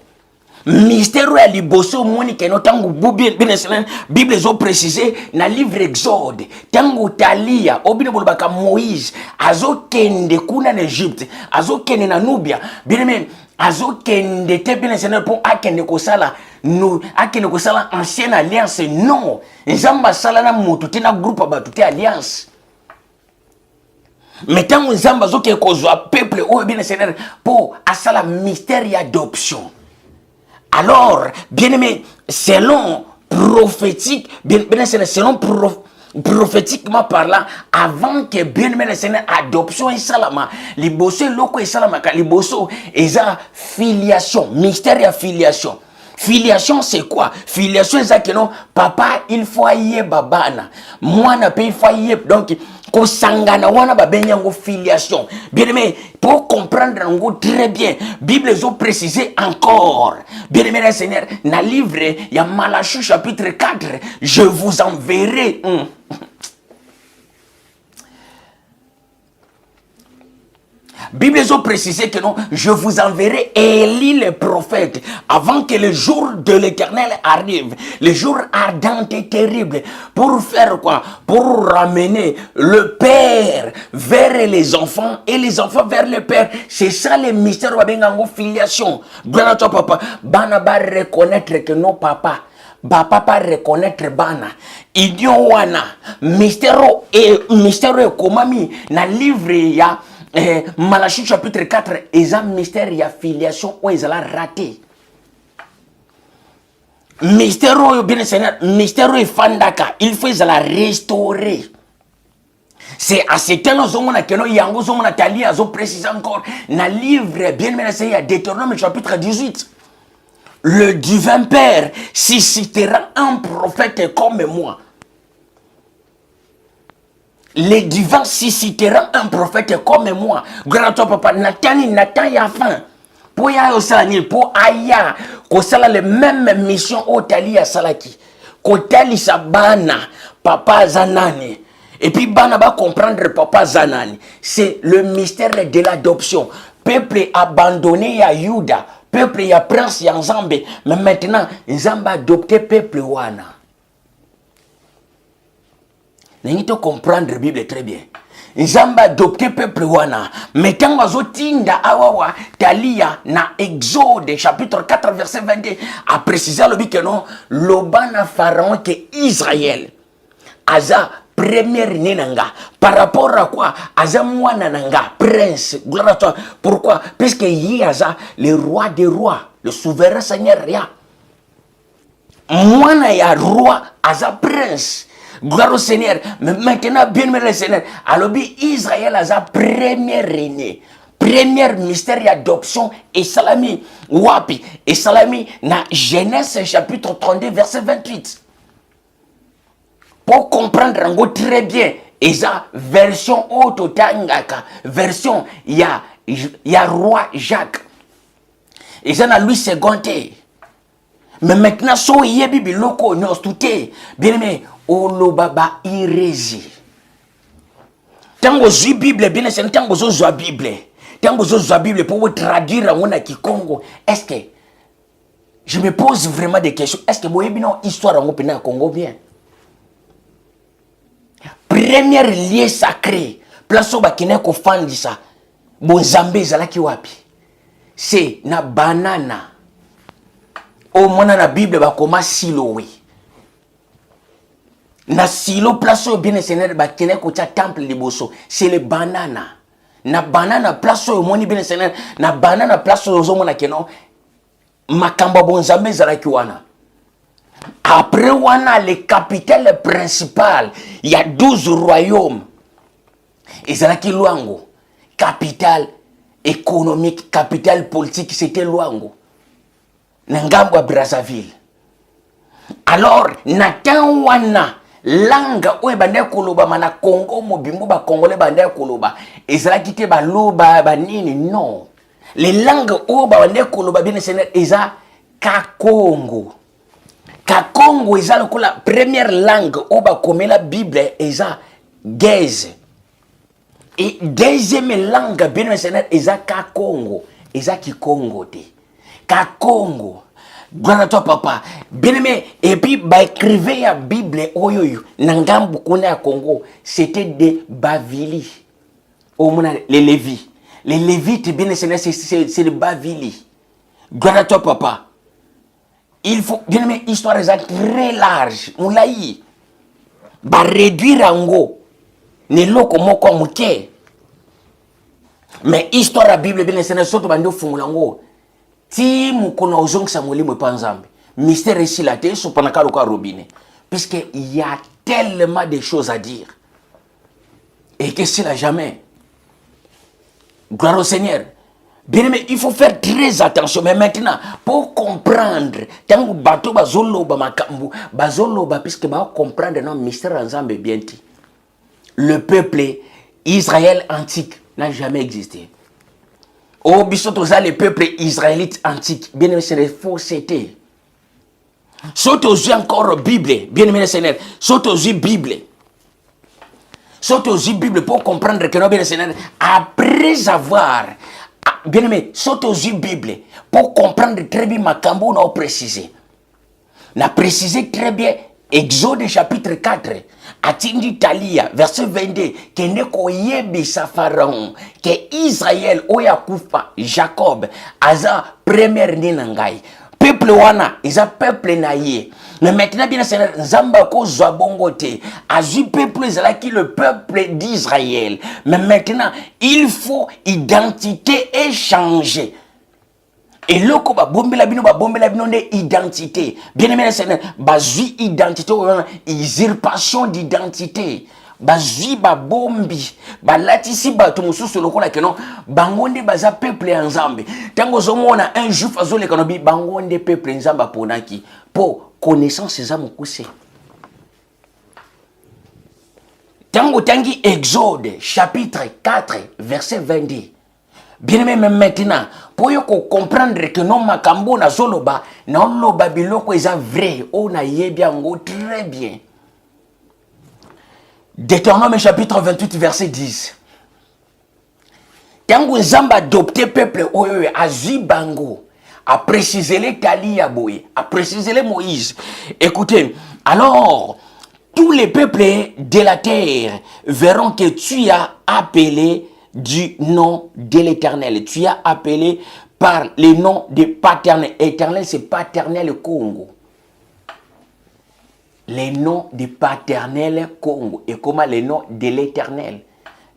Mystère ya liboso moni ke no tangu Bible zo préciser na livre Exode tangu talia obine bolobaka Moïse azokende kuna na Egypte azokende na Nubia bien azokende te bien seigneur pour akende kosala no akende kosala ancienne alliance non nzamba sala na moto te na groupe ba tout alliance mais tangu nzamba zoke kozwa peuple o bien seigneur pour asala mystère ya adoption. Alors, bien-aimé, selon prophétique, selon prophétiquement parlant, avant que bien-aimé le Seigneur adoption et salama, les bosso loko et salama, les bosso et ça filiation, mystère et filiation. Filiation c'est quoi? Filiation c'est que non, papa il faut y babana, moi na il faut y donc ko sangana wana ba benyango filiation. Bien aimé, pour comprendre ngo très bien, Bible zo préciser encore. Bien aimé le Seigneur, na livre ya Malachie chapitre 4, je vous enverrai Bible ont précisé que non, je vous enverrai Élie le prophète avant que le jour de l'Éternel arrive, le jour ardent et terrible, pour faire quoi? Pour ramener le père vers les enfants et les enfants vers le père. C'est ça le mystère de la filiation. Gloire à toi papa. Bana ba reconnaître que non papa. Ba papa reconnaître bana. Idiot wana. Mystère et comment mi na livre ya Malachie chapitre 4, ils ont mystère et affiliation où ils ont raté. Mystère bien Seigneur, mystère et fandaka, il faut ils la restaurer. C'est à ce temps là que nous yango zomona tali azo précise encore na livre bien Seigneur Deutéronome chapitre 18. Le divin Père suscitera un prophète comme moi. Les divins susciteront un prophète comme moi. Grand papa, Nathan ya fin. Pour ya osani, pour aya, ko sala le même mission au tali ya salaki. Ko tali sa bana, papa zanani. Et puis bana va comprendre papa zanani. C'est le mystère de l'adoption. Peuple abandonné à Yuda, peuple ya prince ya Nzambe, mais maintenant Nzamba adopté peuple wana. Nous devons comprendre la Bible très bien. Nzamba adopté peuple wana. Mais quand on tinda awawa talia na Exode chapitre 4 verset 22 a précisé le but que non l'obana pharaon que Israël aza première nanga par rapport à quoi aza mwana nanga prince gloire à toi. Pourquoi? Parce que y aza le roi des rois, le souverain seigneur ya. Mwana ya roi aza prince. Gloire au Seigneur. Mais maintenant, bien aimé le Seigneur. Alors, Israël a sa première aînée. Première mystère d'adoption et salami. Wapi. Et salami, na Genèse chapitre 32, verset 28. Pour comprendre très bien. Et ça, version autotangaka. Version, il y a roi Jacques. Et ça, na Louis II. Mais maintenant, so yebi biloko nos touté. Bien aimé. Olobaba irési. Tango zui Bible, bien sûr, tango zo Bible. Tango zo Bible pour vous traduire en a Congo. Est-ce que je me pose vraiment des questions? Est-ce que vous avez une histoire en Congo bien? Première lieu sacré. Place au bakine ko fandi ça. Bon Zambé zalaki wapi? C'est na banana. Au mona na Bible ba koma Siloé. Na silo place au bien Seigneur ba kene ko temple liboso, c'est le banana. Na banana place au moni bien Seigneur, na banana place au zomo na keno makamba bonzambe zalaki wana. Après wana les capitales principales, il y a 12 royaumes. Ezalaki Luango, capitale économique, capitale politique, c'était Luango. Nangambo Brazzaville. Alors, natan wana langa oye bande koloba mana Congo mobimbo ba congolais bande koloba. Ezalaki te ba loba ba nini non. Les langues oye bande koloba bien Seigneur eza Kakongo. Kakongo eza la première langue oye ba komela Bible eza Gèze. Et deuxième langue, bien Seigneur, eza Kakongo, eza Kikongo te. Kakongo. Gloire à toi, papa. Bien aimé, et puis, bah, écrivez la Bible, oyoyo, nangambu kona Congo, c'était des Bavili. Au moins, les Lévis. Les Lévites, bien Seigneur, c'est les Bavili. Gloire à toi, papa. Il faut, bien aimé, histoire très large. On l'a eu. Bah, réduire en gros. Ne loko moko muke. Mais histoire la Bible bien c'est soto bando fungulango. Ti mukono ozong samoli mo panzambe. Mystère ici la te so panaka loka robinet. Puisque il y a tellement de choses à dire. Et que c'est là jamais. Gloire au Seigneur. Bien aimé, il faut faire très attention. Mais maintenant, pour comprendre, tant que bateau bazolo ba makambu, bazolo ba puisque ba comprendre non mystère ensemble bien ti. Le peuple Israël antique n'a jamais existé. Au bisotoza le peuple israélite antique, bien aimé, c'est des faussetés. Saute aux yeux encore Bible, bien aimé Seigneur, saute aux yeux Bible. Saute aux yeux Bible pour comprendre que non, bien Seigneur, après avoir, bien aimé, saute aux yeux Bible pour comprendre très bien ma cambo, on a précisé. On a précisé très bien Exode chapitre 4. Atindi Talia, verset 22, que ne koyebi sa pharaon, que Israël oya kufa Jacob, aza première ninangai. Peuple wana, isa peuple naye. Mais maintenant, bien sûr, Zamba ko zwabongote, azu peuple zalaki le peuple d'Israël. Mais maintenant, il faut identité échanger. Et le ko ba bombela bino de identité. Bien aimé Seigneur, bazui identité usurpation d'identité. Bazui ba bombi, ba latisi ba tumususu lokola kenon, bangonde baza peuple ensemble. Tango zomona un juif azole kanobi bangonde peuple ensemble ponaki po connaissance za mukuse. Tango tangi Exode chapitre 4 verset 22. Bien aimé, mais maintenant, pour comprendre que non makambo na zoloba, na oloba biloko eza vrai, on a yebiango très bien. Deutéronome chapitre 28 verset 10. Tango Zamba adopté peuple oyo azibango, a précisé les Kali Aboye, a précisé les Moïse. Écoutez, alors tous les peuples de la terre verront que tu as appelé du nom de l'Éternel. Tu as appelé par le nom de paternel. Éternel, c'est paternel Congo. Les noms de paternel Congo. Et comment les noms de l'Éternel.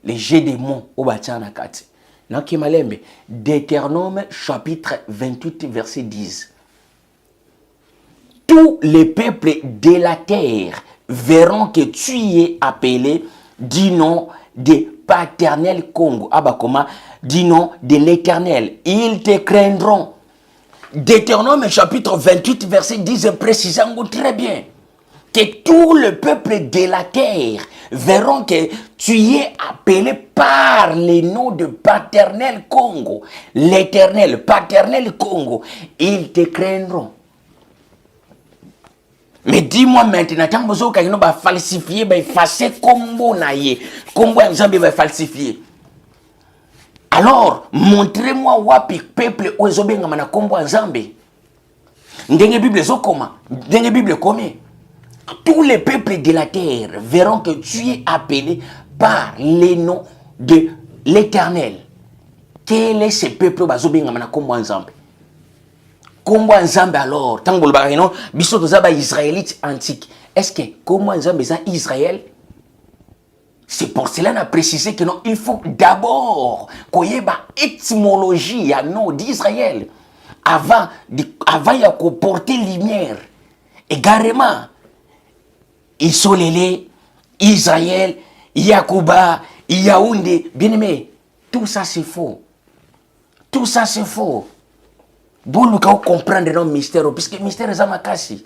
Les jets de mots au Batianakati. Nakimalembe. Deutéronome chapitre 28 verset 10. Tous les peuples de la terre verront que tu es appelé du nom de paternel Congo. Abakoma, du nom de l'Éternel. Ils te craindront. Deutéronome chapitre 28 verset 10 précisant très bien que tout le peuple de la terre verront que tu es appelé par les noms de paternel Congo. L'Éternel, paternel Congo. Ils te craindront. Mais dis-moi maintenant, tant que vous avez falsifié, effacer combo naïe, combo ensemble va falsifier. Alors, montrez-moi wapi peuple ozobenga mana combo ensemble. Ndenge Bible zokoma, ndenge Bible komé. Tous les peuples de la terre verront que tu es appelé par les noms de l'Éternel. Quel est ce peuple ozobenga mana combo ensemble? Combo ensemble alors, tant que vous avez biso tozaba israélite antique. Est-ce que comment Nzambe eza Israël? C'est pour cela qu'on a précisé que non, il faut d'abord qu'on y ait l'étymologie nom d'Israël avant de porter lumière. Également, Isolélé, Israël, Yakuba, Yaoundé, bien aimé, tout ça c'est faux. Tout ça c'est faux. Bon, nous comprendre nos mystères, puisque le mystère est makasi.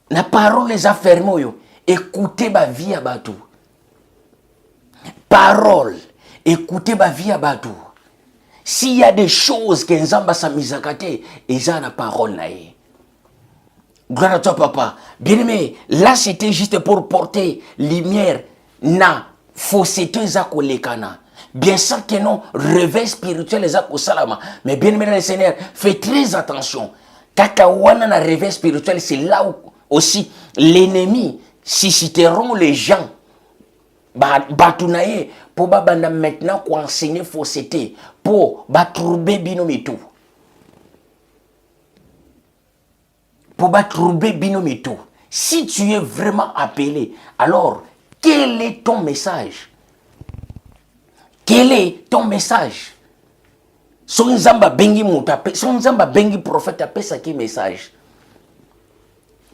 La parole les a fermés. Écoutez ma vie à Batou. Parole, écoutez ma vie à Batou. S'il y a des choses que Nzamba Samizakate, ils ont la parole là. Gloire à toi, papa. Bien aimé, là c'était juste pour porter lumière na fausseté zakolekana. Bien sûr que non, réveil spirituel zako salama. Mais bien aimé, le Seigneur, fais très attention. Kakawana na réveil spirituel, c'est là où aussi l'ennemi susciteront les gens. Batounaye pour babanda maintenant qu'on enseigner fausseté pour batrouber binomito. Pour batrouber binomito. Si tu es vraiment appelé, alors quel est ton message? Quel est ton message? Son zamba bengi moutape, son zamba bengi prophète appelle ça qui message?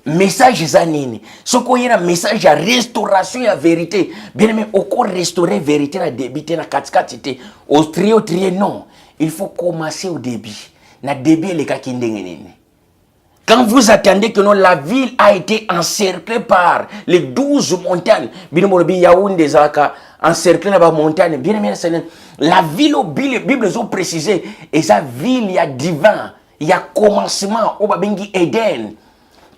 Message zanini. Ce qu'on y a un message à restauration et à vérité. Bien aimé, au quoi restaurer vérité na débit na katikatité. Au trio non. Il faut commencer au début. Na début les cas qui n'dengenene. Quand vous attendez que non, la ville a été encerclée par les 12 montagnes. Bien aimé, Yaoundé Zaka encerclée par les montagnes. Bien aimé, la ville au Bible ont précisé. Et sa ville, il y a divin. Il y a commencement au Babengi Eden.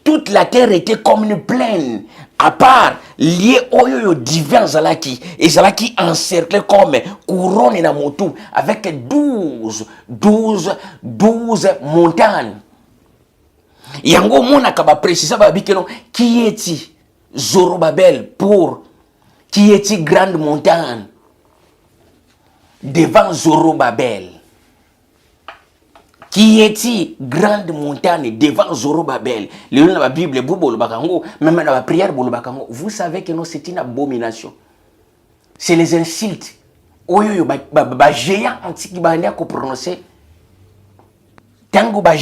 Toute la terre était comme une plaine, à part lié au divin Zalaki. Et Zalaki encerclé comme couronne na motu avec 12 montagnes. Yango mona kaba précisa ba bikeno qui est Zorobabel pour qui est grande montagne devant Zorobabel. Qui est grande montagne devant Zorobabel. Le dans la Bible, même dans la prière, vous savez que non, c'est une abomination. C'est les insultes. Les géants antiques qui ont prononcé. Tant que les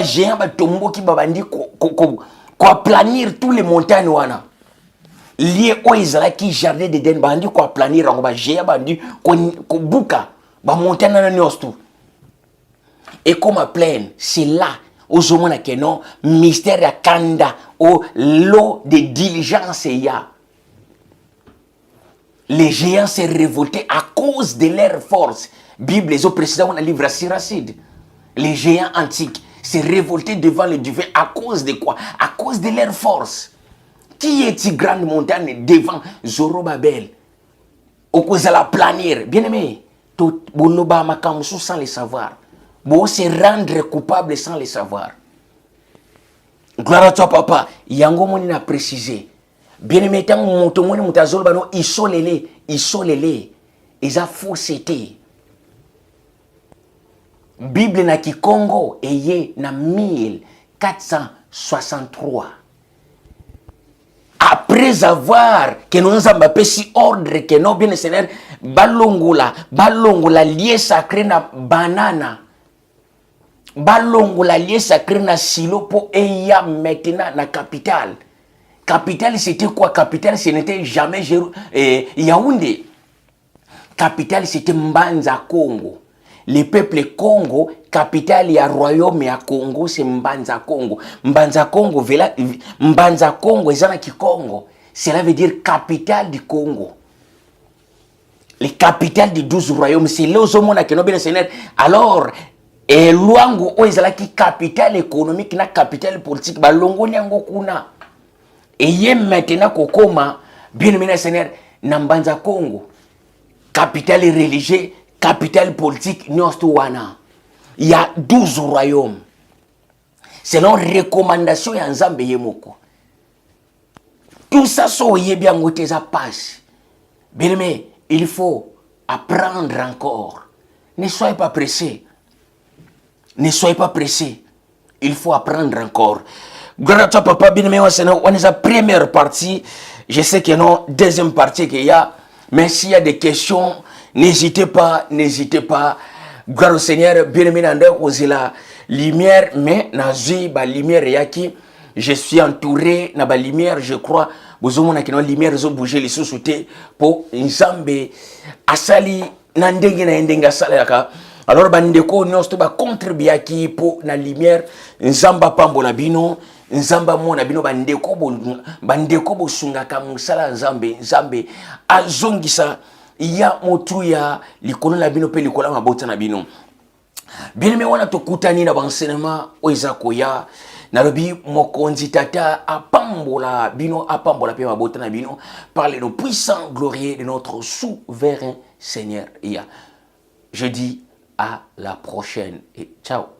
géants tombeau qui ont planir tous les montagnes. Lié au Israël qui jardin de Den, bandi ko planir les géants bandi ko buka ba montagne na tout. Et comme à plaine, c'est là où je me dis non, mystère à Kanda, où l'eau de diligence y a. Les géants s'est révoltés à cause de leur force. Bible, les autres précédents, on a livré à Siracide. Les géants antiques s'est révoltés devant le divin à cause de quoi? À cause de leur force. Qui est cette grande montagne devant Zorobabel? Au cause de la planir. Bien aimé, tout bonoba makamusu sans le savoir. Bon, se rendre coupable sans le savoir. Gloire à toi, papa. Yango moni a précisé. Bien aimé, tant que mon moutazol bano isolélé. Ils a fausseté. Bible na Kikongo eye na 1463. Après avoir que nous avons si ordre que nous bien Seigneur balongola lié sacré na banana. Balongola lié sacré na silo pour eya maintenant na capitale. Capitale c'était quoi? Capitale ce n'était jamais Yaoundé. Capitale c'était Mbanza Congo. Le peuple Congo, capitale ya royaume ya Congo, c'est Mbanza Congo. Mbanza Congo, Mbanza Congo, c'est Congo. Cela veut dire capitale du Congo. Les capitales des 12 royaumes, c'est là où on a que Seigneur. Alors, et Luango, qui capitale économique, na capitale politique, balongo nyango kuna. Et yé maintenant kokoma, bien aimé Seigneur, na Mbanza Congo, capitale religieuse, capitale politique, il y a 12 royaumes. Selon recommandation ya Nzambe Yemoko. Tout ça, soyez bien goûté, ça passe. Bien aimé, il faut apprendre encore. Ne soyez pas pressés. Ne soyez pas pressés. Il faut apprendre encore. Gloire à toi, papa. Bien aimé, on est la première partie. Je sais qu'il y a une deuxième partie qu'il y a. Mais s'il y a des questions, n'hésitez pas, n'hésitez pas. Gloire au Seigneur. Bien aimé, dans la lumière, mais dans la lumière, yaki. Je suis entouré dans la lumière, je crois. Vous avez une lumière, vous bougez les sous-soutés pour Nzambe. Asali, nandenge na ndenga salaka. Alors, bandeko, nous sommes contribuer pour la lumière. Nzamba pambola bino. Nzamba mona bino bandeko bo sunga kamusala nzambe azongisa ya motu ya likolo na bino pe likolo mabota na bino. Bien aimé, wana tokutani na bansenema oeza koya nalobi mokonzi tata apambola bino apambola pe mabota na bino par le nom puissant glorieux de notre souverain Seigneur. Je dis à la prochaine et ciao.